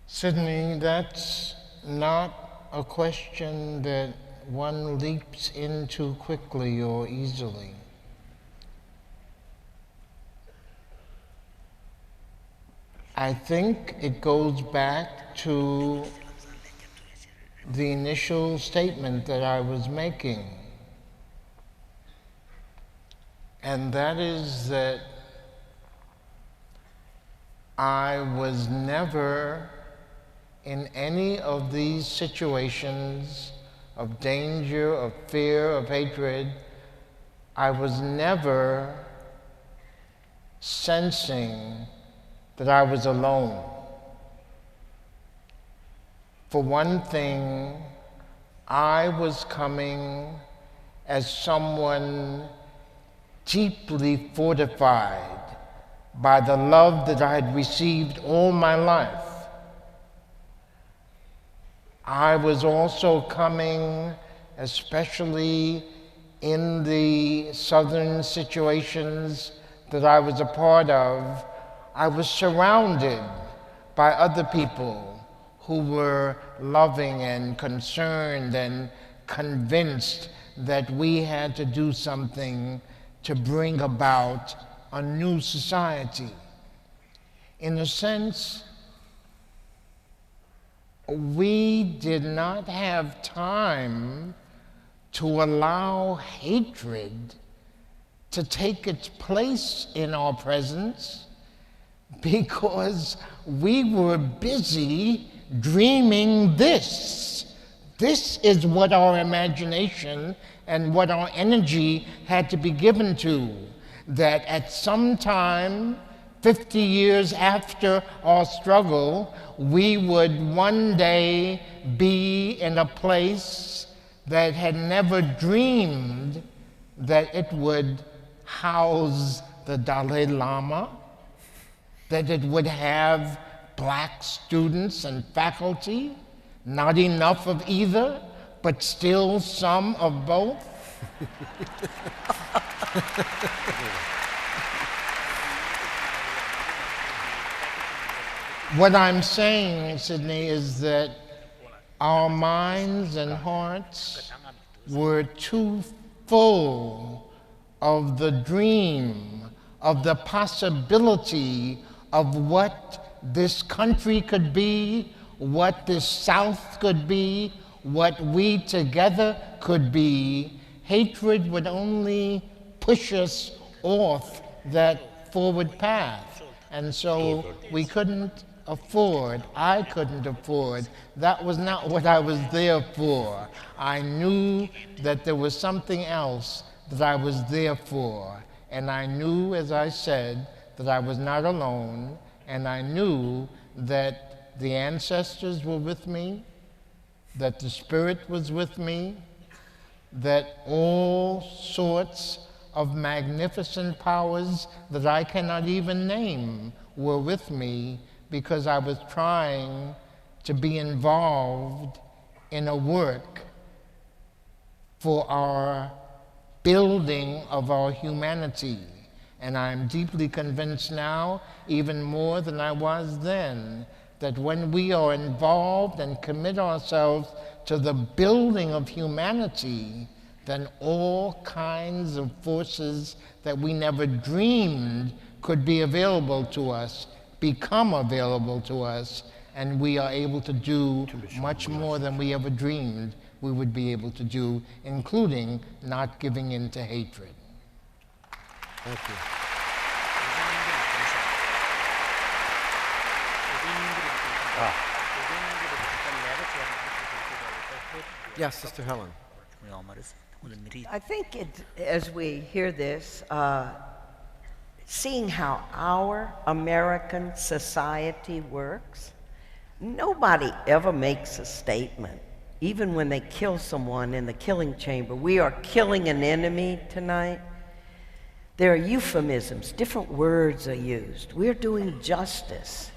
Sidney, that's not a question that one leaps into quickly or easily. I think it goes back to the initial statement that I was making, and that is that I was never in any of these situations of danger, of fear, of hatred, I was never sensing that I was alone. For one thing, I was coming as someone deeply fortified by the love that I had received all my life. I was also coming, especially in the southern situations that I was a part of, I was surrounded by other people who were loving and concerned and convinced that we had to do something to bring about a new society. In a sense, we did not have time to allow hatred to take its place in our presence because we were busy dreaming this. This is what our imagination and what our energy had to be given to, that at some time, 50 years after our struggle, we would one day be in a place that had never dreamed that it would house the Dalai Lama, that it would have black students and faculty, not enough of either, but still some of both. What I'm saying, Sidney, is that our minds and hearts were too full of the dream, of the possibility of what this country could be, what this South could be, what we together could be. Hatred would only push us off that forward path. And so we couldn't afford, I couldn't afford, that was not what I was there for. I knew that there was something else that I was there for. And I knew, as I said, that I was not alone, and I knew that the ancestors were with me, that the Spirit was with me, that all sorts of magnificent powers that I cannot even name were with me because I was trying to be involved in a work for our building of our humanity. And I'm deeply convinced now, even more than I was then, that when we are involved and commit ourselves to the building of humanity, then all kinds of forces that we never dreamed could be available to us become available to us, and we are able to do much more than we ever dreamed we would be able to do, including not giving in to hatred. Thank you. Yes, Sister Helen. I think as we hear this, seeing how our American society works, nobody ever makes a statement, even when they kill someone in the killing chamber. We are killing an enemy tonight. There are euphemisms, different words are used. We're doing justice.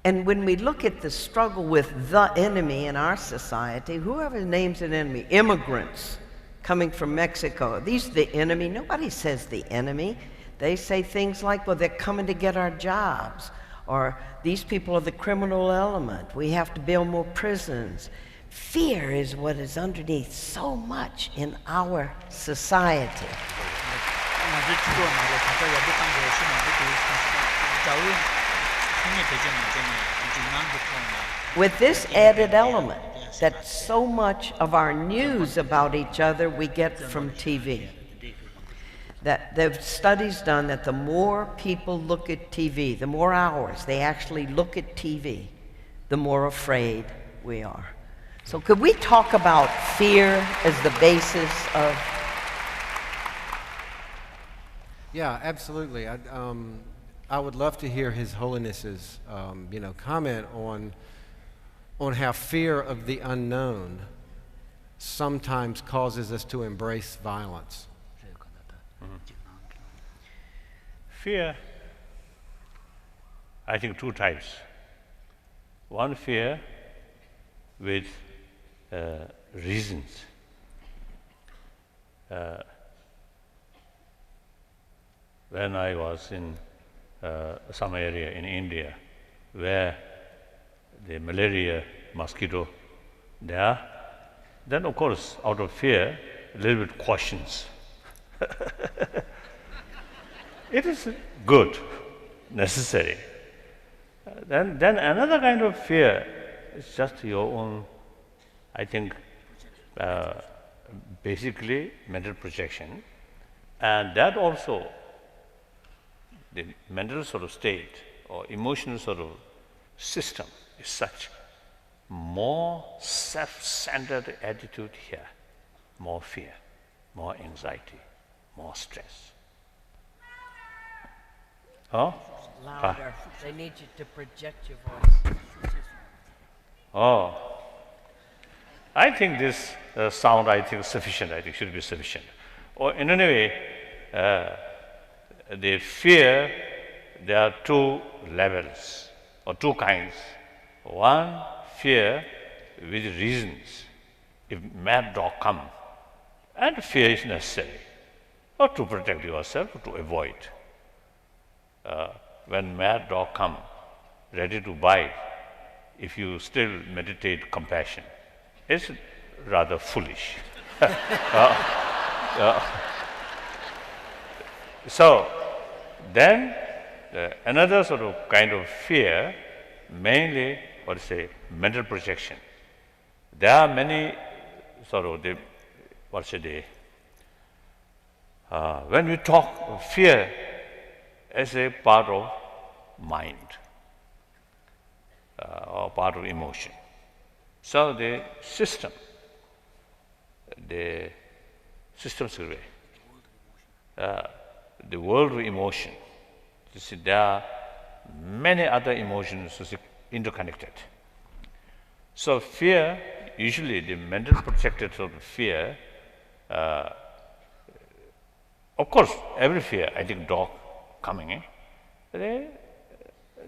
And when we look at the struggle with the enemy in our society, whoever names an enemy, immigrants coming from Mexico, these are the enemy. Nobody says the enemy. They say things like, well, they're coming to get our jobs, or these people are the criminal element. We have to build more prisons. Fear is what is underneath so much in our society. With this added element, that so much of our news about each other we get from TV. That there are studies done that the more people look at TV, the more hours they actually look at TV, the more afraid we are. So could we talk about fear as the basis of... Yeah, absolutely. I would love to hear His Holiness's comment on how fear of the unknown sometimes causes us to embrace violence. Fear, I think two types. One fear with reasons. When I was in some area in India where the malaria mosquito there, then of course out of fear, a little bit cautions. It is good, necessary. Then another kind of fear is just your own, I think, basically mental projection, and that also the mental sort of state or emotional sort of system is such more self-centered attitude here, more fear, more anxiety, more stress. Oh? Louder. They need you to project your voice. Oh. I think this sound, I think, sufficient, I think, should be sufficient. Or in any way, the fear, there are two levels, or two kinds. One, fear with reasons. If mad dog come, and fear is necessary, or to protect yourself, or to avoid. When mad dog come, ready to bite, if you still meditate compassion, it's rather foolish. So then another sort of kind of fear, mainly what to say, mental projection. There are many sort of when we talk of fear as a part of mind or part of emotion. So the system survey, the world of emotion, you see, there are many other emotions interconnected. So fear, usually the mental projected sort of fear Of course, every fear, I think dog coming in,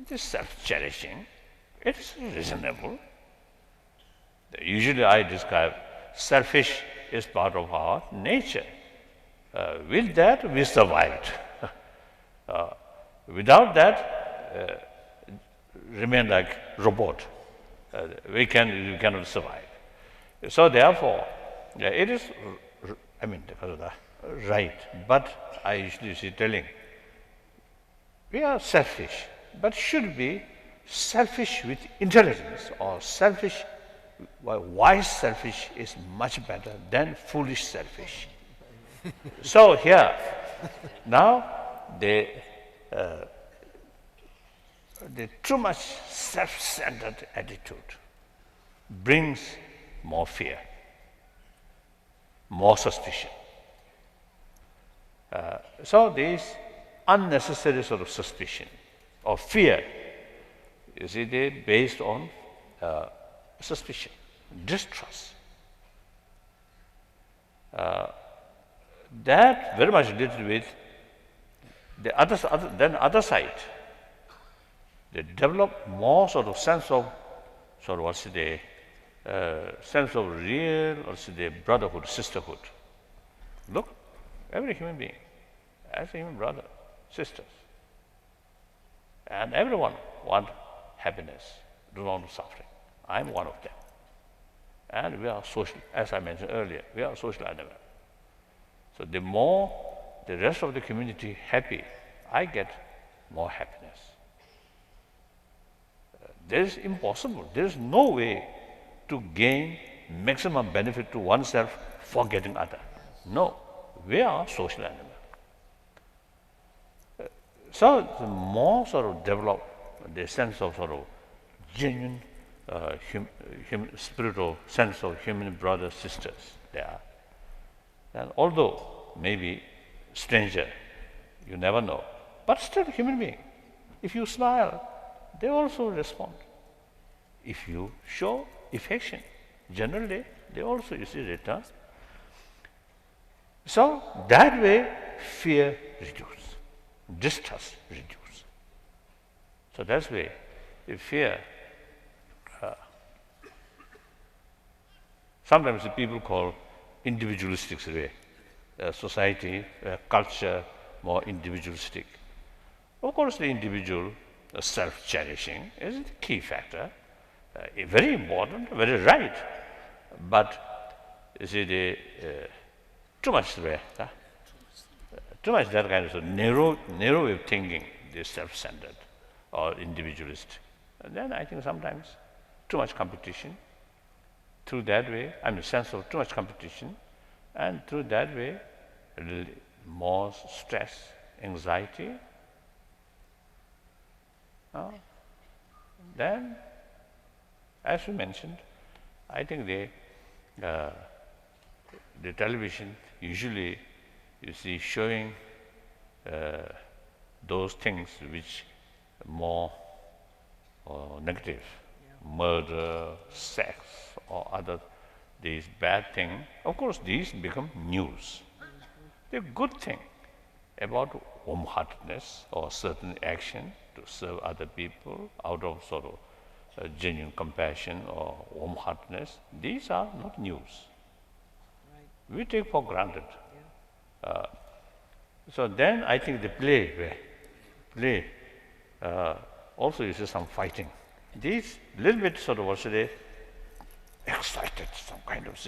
this self-cherishing, it's reasonable. Usually I describe selfish is part of our nature. With that, we survived. Without that, remain like robot. We cannot survive. So therefore, it is, because of the right. But I usually see telling, we are selfish, but should be selfish with intelligence, or selfish. Wise selfish is much better than foolish selfish. So here, now the too much self-centered attitude brings more fear, more suspicion. So this unnecessary sort of suspicion or fear, you see, they based on suspicion, distrust. That very much related with the other side. They develop more sort of sense of sense of real brotherhood, sisterhood. Look, every human being as a human brother, sisters, and everyone want happiness, do not want suffering. I'm one of them. And we are social, as I mentioned earlier, we are social animals. So the more the rest of the community happy, I get more happiness. There is impossible. There is no way to gain maximum benefit to oneself forgetting other. No, we are social animals. So the more sort of develop the sense of sort of genuine spiritual sense of human brothers, sisters there. And although maybe stranger, you never know, but still human being. If you smile, they also respond. If you show affection, generally they also return. So that way fear reduces, distrust reduces. So that's way if fear. Sometimes the people call individualistic way. Society, culture, more individualistic. Of course, the individual self-cherishing is the key factor. Very important, very right. But you see, too much that kind of narrow way of thinking, the self-centered or individualist. And then I think sometimes too much competition. Through that way, sense of too much competition, and through that way, more stress, anxiety. Then, as we mentioned, I think the television usually, you see, showing those things which more negative, murder, sex, or other these bad things. Of course, these become news. The good thing about warm-heartedness or certain action to serve other people out of sort of genuine compassion or warm-heartedness, these are not news. Right. We take for granted. Yeah. So then I think the play also you see some fighting. These little bit sort of also they excited, some kind of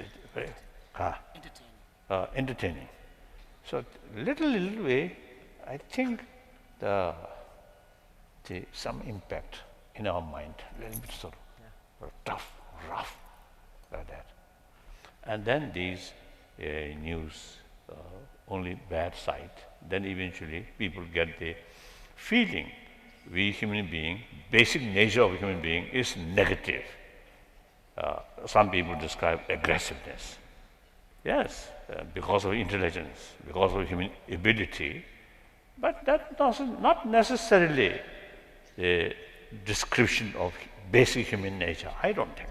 entertaining. So little way, I think some impact in our mind, a little bit sort of tough, rough, like that. And then these news, only bad side, then eventually people get the feeling we human being, basic nature of human being is negative. Some people describe aggressiveness. Yes, because of intelligence, because of human ability, but that doesn't not necessarily a description of basic human nature. I don't think.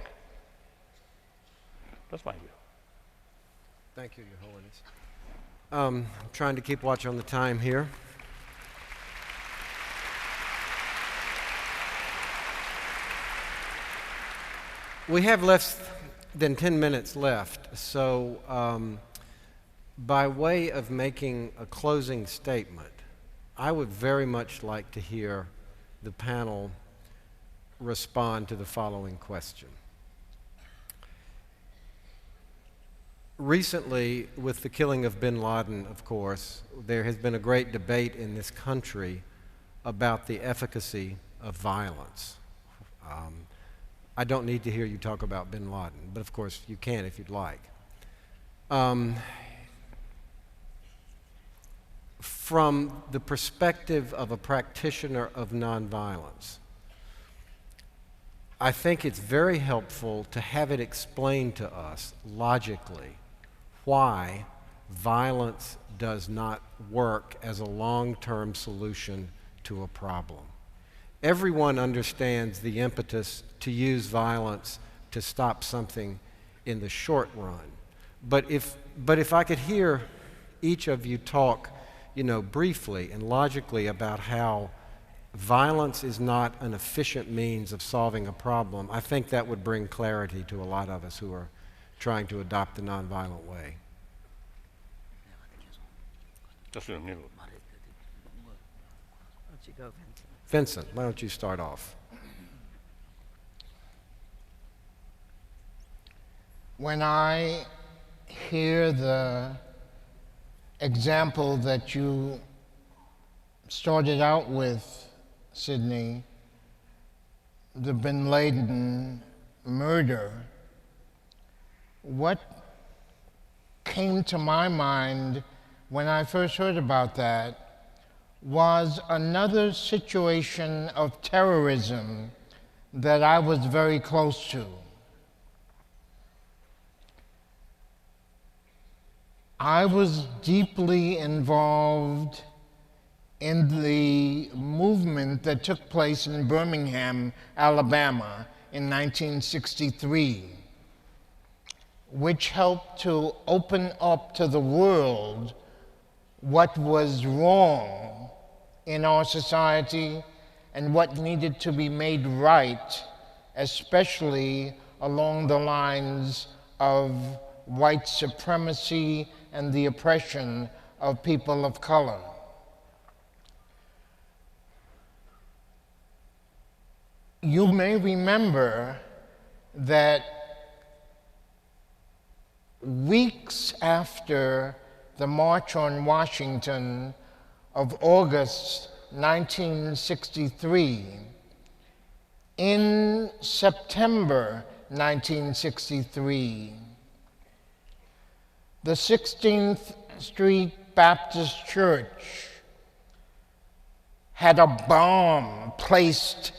That's my view. Thank you, Your Holiness. I'm trying to keep watch on the time here. We have less than 10 minutes left, so by way of making a closing statement, I would very much like to hear the panel respond to the following question. Recently, with the killing of bin Laden, of course, there has been a great debate in this country about the efficacy of violence. I don't need to hear you talk about bin Laden, but of course you can if you'd like. From the perspective of a practitioner of nonviolence, I think it's very helpful to have it explained to us logically why violence does not work as a long-term solution to a problem. Everyone understands the impetus to use violence to stop something in the short run. But if I could hear each of you talk, briefly and logically about how violence is not an efficient means of solving a problem, I think that would bring clarity to a lot of us who are trying to adopt the nonviolent way. Just in the middle. Why don't you go, Vincent? Vincent, why don't you start off? When I hear the example that you started out with, Sidney, the bin Laden murder, what came to my mind when I first heard about that was another situation of terrorism that I was very close to. I was deeply involved in the movement that took place in Birmingham, Alabama in 1963, which helped to open up to the world what was wrong in our society and what needed to be made right, especially along the lines of white supremacy and the oppression of people of color. You may remember that weeks after the March on Washington of August 1963, in September 1963, the 16th Street Baptist Church had a bomb placed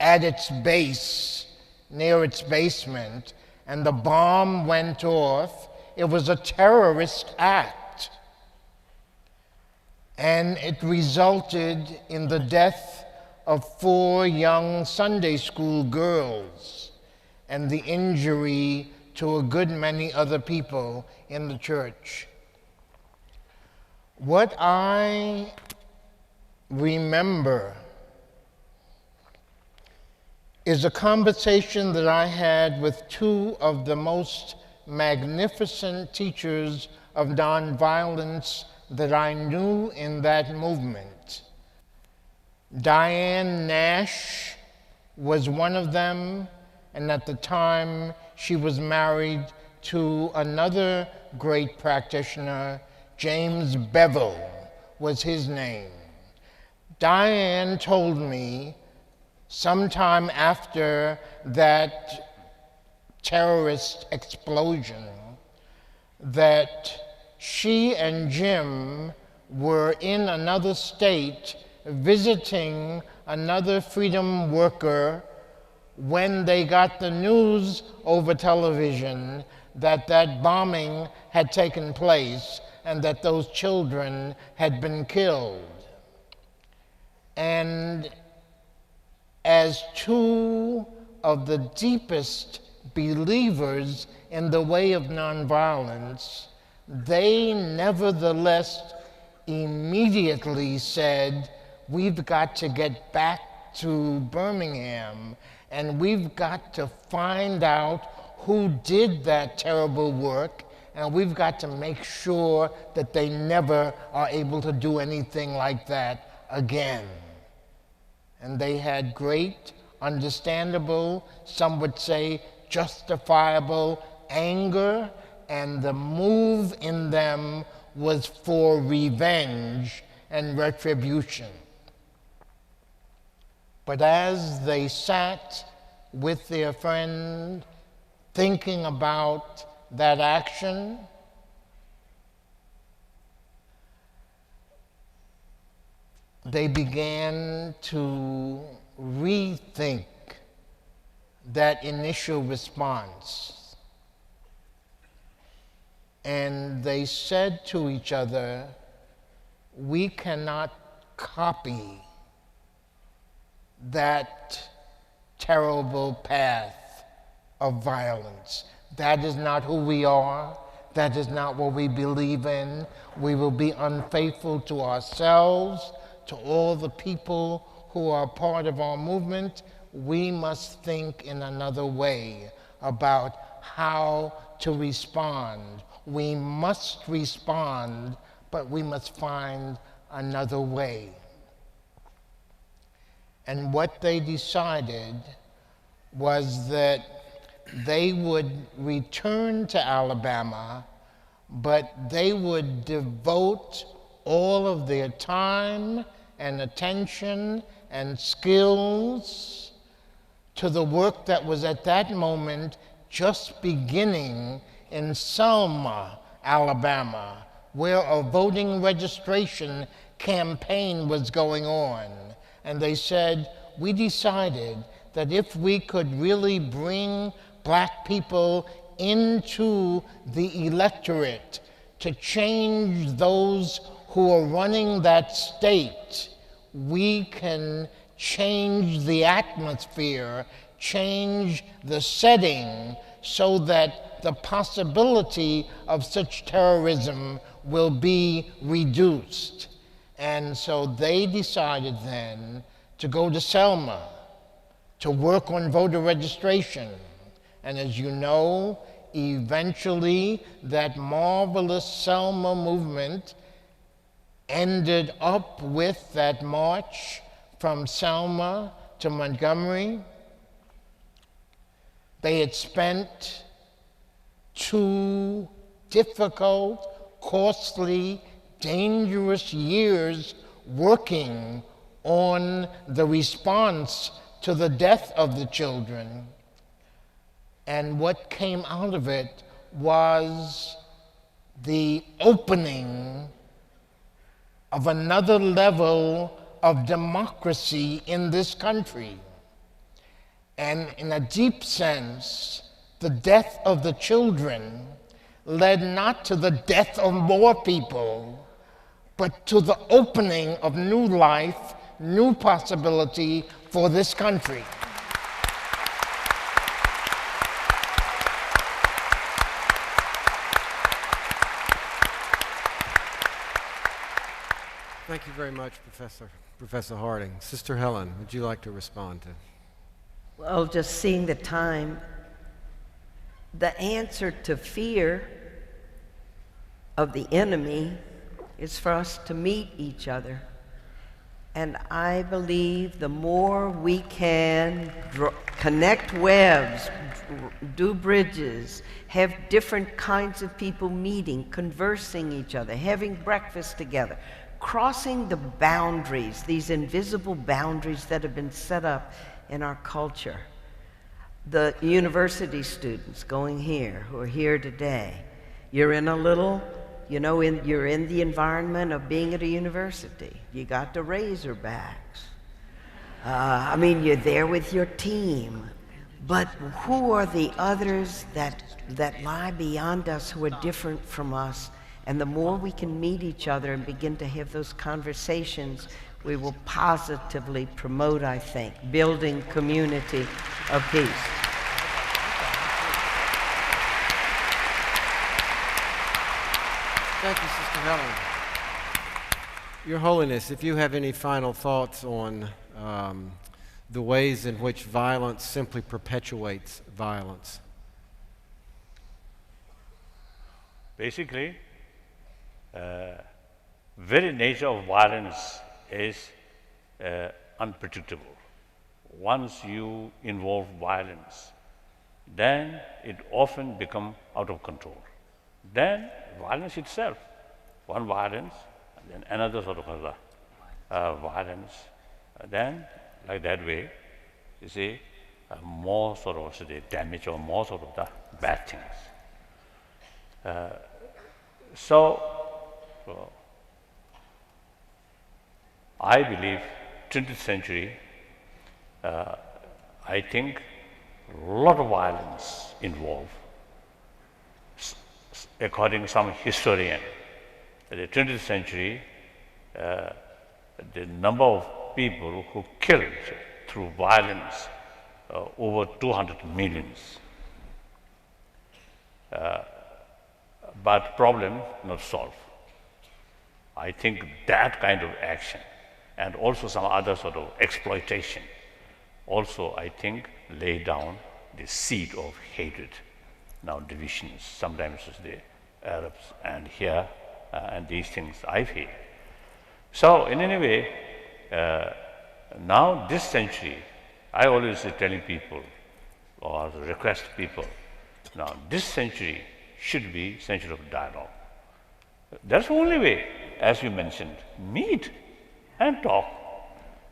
at its base, near its basement, and the bomb went off. It was a terrorist act, and it resulted in the death of 4 young Sunday school girls and the injury to a good many other people in the church. What I remember is a conversation that I had with 2 of the most magnificent teachers of nonviolence that I knew in that movement. Diane Nash was one of them, and at the time she was married to another great practitioner, James Bevel was his name. Diane told me sometime after that terrorist explosion that she and Jim were in another state visiting another freedom worker when they got the news over television that that bombing had taken place and that those children had been killed. And as 2 of the deepest believers in the way of nonviolence, they nevertheless immediately said, we've got to get back to Birmingham, and we've got to find out who did that terrible work, and we've got to make sure that they never are able to do anything like that again. And they had great, understandable, some would say justifiable anger, and the move in them was for revenge and retribution. But as they sat with their friend thinking about that action, they began to rethink that initial response. And they said to each other, we cannot copy that terrible path of violence. That is not who we are. That is not what we believe in. We will be unfaithful to ourselves, to all the people who are part of our movement. We must think in another way about how to respond. We must respond, but we must find another way. And what they decided was that they would return to Alabama, but they would devote all of their time and attention and skills to the work that was at that moment just beginning in Selma, Alabama, where a voting registration campaign was going on. And they said, we decided that if we could really bring black people into the electorate to change those who are running that state, we can change the atmosphere, change the setting, so that the possibility of such terrorism will be reduced. And so they decided then to go to Selma to work on voter registration. And as you know, eventually that marvelous Selma movement ended up with that march from Selma to Montgomery. They had spent 2 difficult, costly, dangerous years working on the response to the death of the children. And what came out of it was the opening of another level of democracy in this country. And in a deep sense, the death of the children led not to the death of more people, but to the opening of new life, new possibility for this country. Thank you very much, Professor Harding. Sister Helen, would you like to respond to? Well, just seeing the time, the answer to fear of the enemy is for us to meet each other. And I believe the more we can connect webs, do bridges, have different kinds of people meeting, conversing each other, having breakfast together, crossing the boundaries, these invisible boundaries that have been set up in our culture. The university students going here, who are here today, you're in a little, you're in the environment of being at a university. You got the Razorbacks. You're there with your team. But who are the others that lie beyond us, who are different from us? And the more we can meet each other and begin to have those conversations, we will positively promote, I think, building community of peace. Thank you, Sister Helen. Your Holiness, if you have any final thoughts on the ways in which violence simply perpetuates violence. Basically, very nature of violence is unpredictable. Once you involve violence, then it often becomes out of control. Then violence itself, one violence, and then another sort of violence, then like that way, you see, more sort of the damage or more sort of the bad things. So I believe 20th century, I think a lot of violence involved. According to some historian, in the 20th century, the number of people who killed through violence over 200 millions. But problem not solved. I think that kind of action and also some other sort of exploitation also, I think, lay down the seed of hatred. Now divisions, sometimes it's the Arabs and here, and these things I feel. So in any way, now this century, I always telling people or request people, now this century should be century of dialogue. That's the only way, as you mentioned, meet and talk.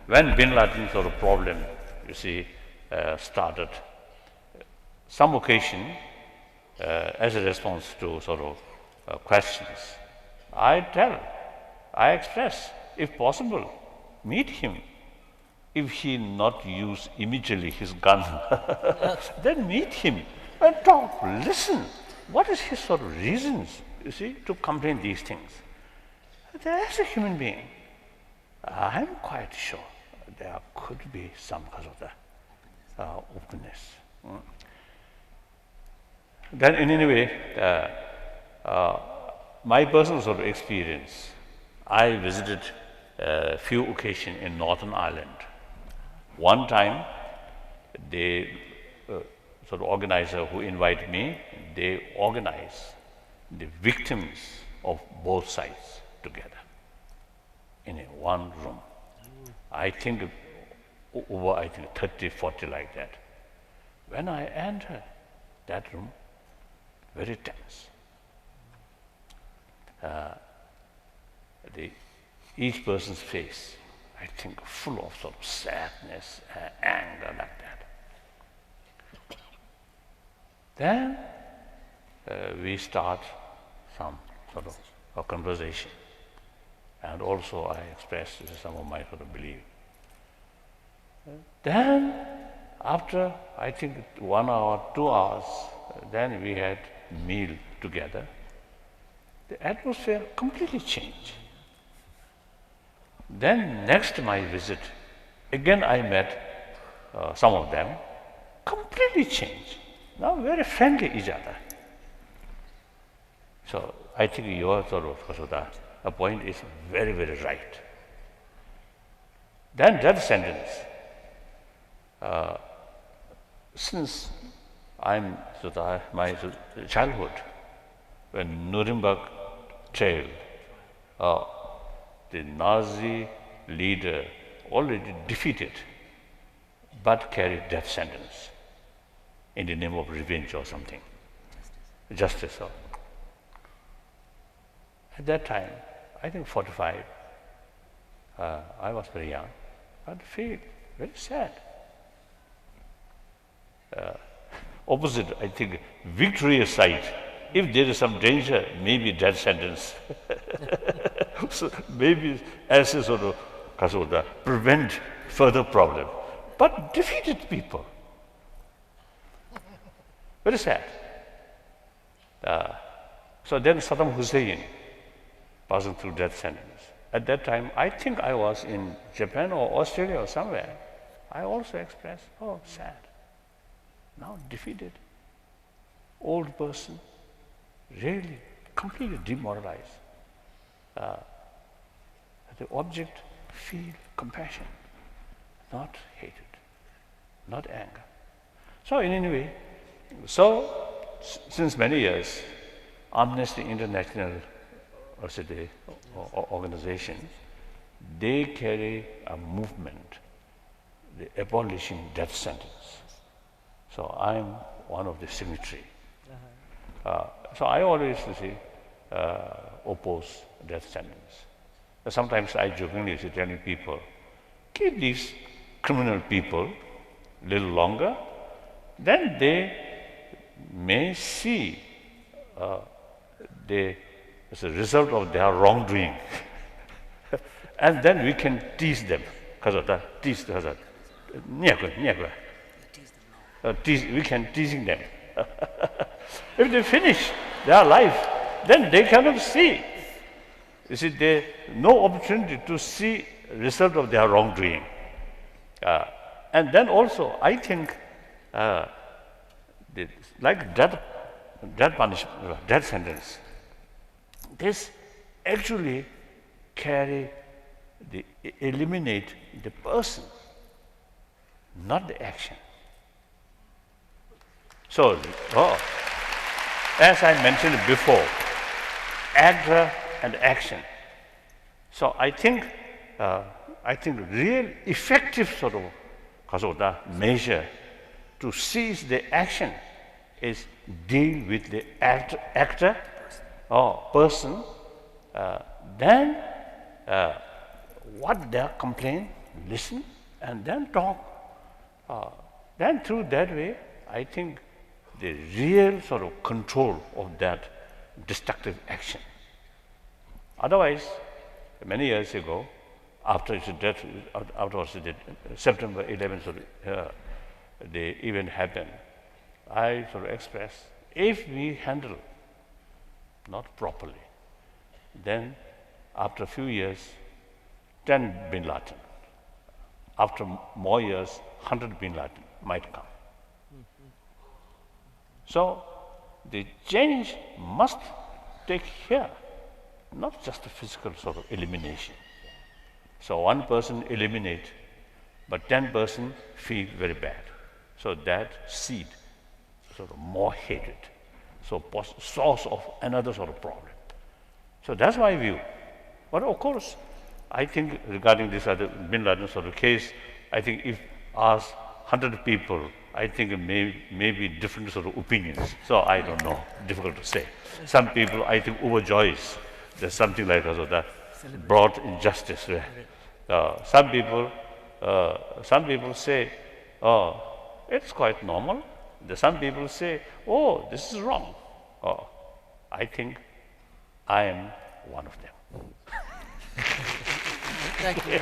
When Bin Laden sort of problem, you see, started, some occasion, as a response to sort of questions, I express, if possible, meet him. If he not use immediately his gun, then meet him and talk, listen. What is his sort of reasons, you see, to complain these things? As a human being, I'm quite sure there could be some because of the openness. Then in any way, my personal sort of experience, I visited a few occasions in Northern Ireland. One time, the sort of organizer who invited me, they organized the victims of both sides together in one room. I think over 30, 40 like that. When I entered that room, very tense. Each person's face, I think, full of sort of sadness, anger like that. Then we start some sort of a conversation, and also I express some of my sort of belief. Then, after I think 1 hour, 2 hours, then we had meal together. The atmosphere completely changed. Then next my visit, again I met some of them, completely changed. Now very friendly each other. So I think your sort of the point is very, very right. Then death sentence. Since I'm my childhood, when Nuremberg trial, the Nazi leader already defeated, but carried death sentence in the name of revenge or something, justice. At that time, I think 45, I was very young, but feel very sad. Opposite, I think, victorious side. If there is some danger, maybe death sentence. So maybe as a sort of prevent further problem. But defeated people. Very sad. So then Saddam Hussein passing through death sentence. At that time, I think I was in Japan or Australia or somewhere. I also expressed, oh, sad. Now defeated. Old person, really completely demoralized. The object feel compassion, not hatred, not anger. So in any way, since many years, Amnesty International organization, they carry a movement, the Abolishing death sentence. So I'm one of the signatory. So I always oppose death sentence. Sometimes I jokingly telling people, keep these criminal people a little longer, then they may see as a result of their wrongdoing. And then we can tease them. We can teasing them. If they finish their life, then they cannot see. You see, they no opportunity to see result of their wrongdoing. And then also, I think, like death punishment, death sentence, this actually eliminate the person, not the action. So, as I mentioned before, actor and action. So I think real effective sort of measure to seize the action is deal with the actor or person, then what their complaint, listen, and then talk. Then through that way, I think the real sort of control of that destructive action. Otherwise, many years ago, after his death, afterwards the September 11th, the event happened, I sort of expressed, if we handle not properly, then after a few years, 10 bin Laden. After more years, 100 bin Laden might come. So the change must take here, not just a physical sort of elimination. So one person eliminate, but 10% feel very bad. So that seed, sort of more hatred, so source of another sort of problem. So that's my view. But of course, I think regarding this other bin Laden sort of case, I think if asked 100 people, I think it may be different sort of opinions. So I don't know, difficult to say. Some people, I think, overjoys. There's something like that broad injustice. Some people say, oh, it's quite normal. Some people say, oh, this is wrong. I think I am one of them. Thank you.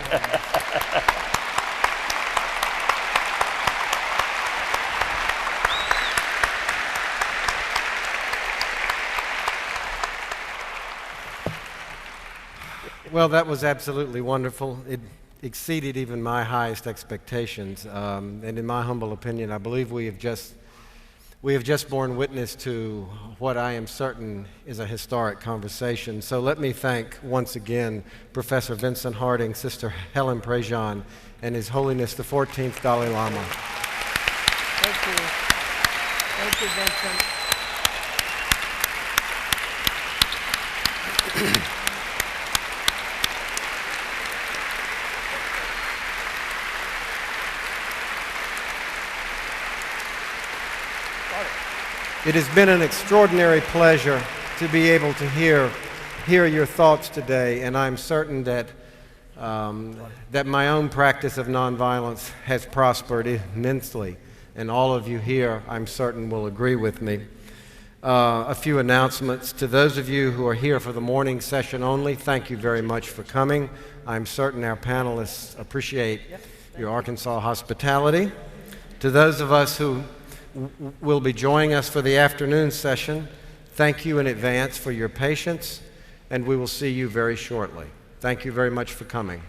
Well, that was absolutely wonderful. It exceeded even my highest expectations. And in my humble opinion, I believe we have just borne witness to what I am certain is a historic conversation. So let me thank once again Professor Vincent Hardening, Sister Helen Prejean, and His Holiness the 14th Dalai Lama. Thank you. Thank you, Vincent. It has been an extraordinary pleasure to be able to hear your thoughts today, and I'm certain that that my own practice of nonviolence has prospered immensely, and all of you here, I'm certain, will agree with me. A few announcements. To those of you who are here for the morning session only, thank you very much for coming. I'm certain our panelists appreciate your Arkansas hospitality. To those of us who will be joining us for the afternoon session, thank you in advance for your patience, and we will see you very shortly. Thank you very much for coming.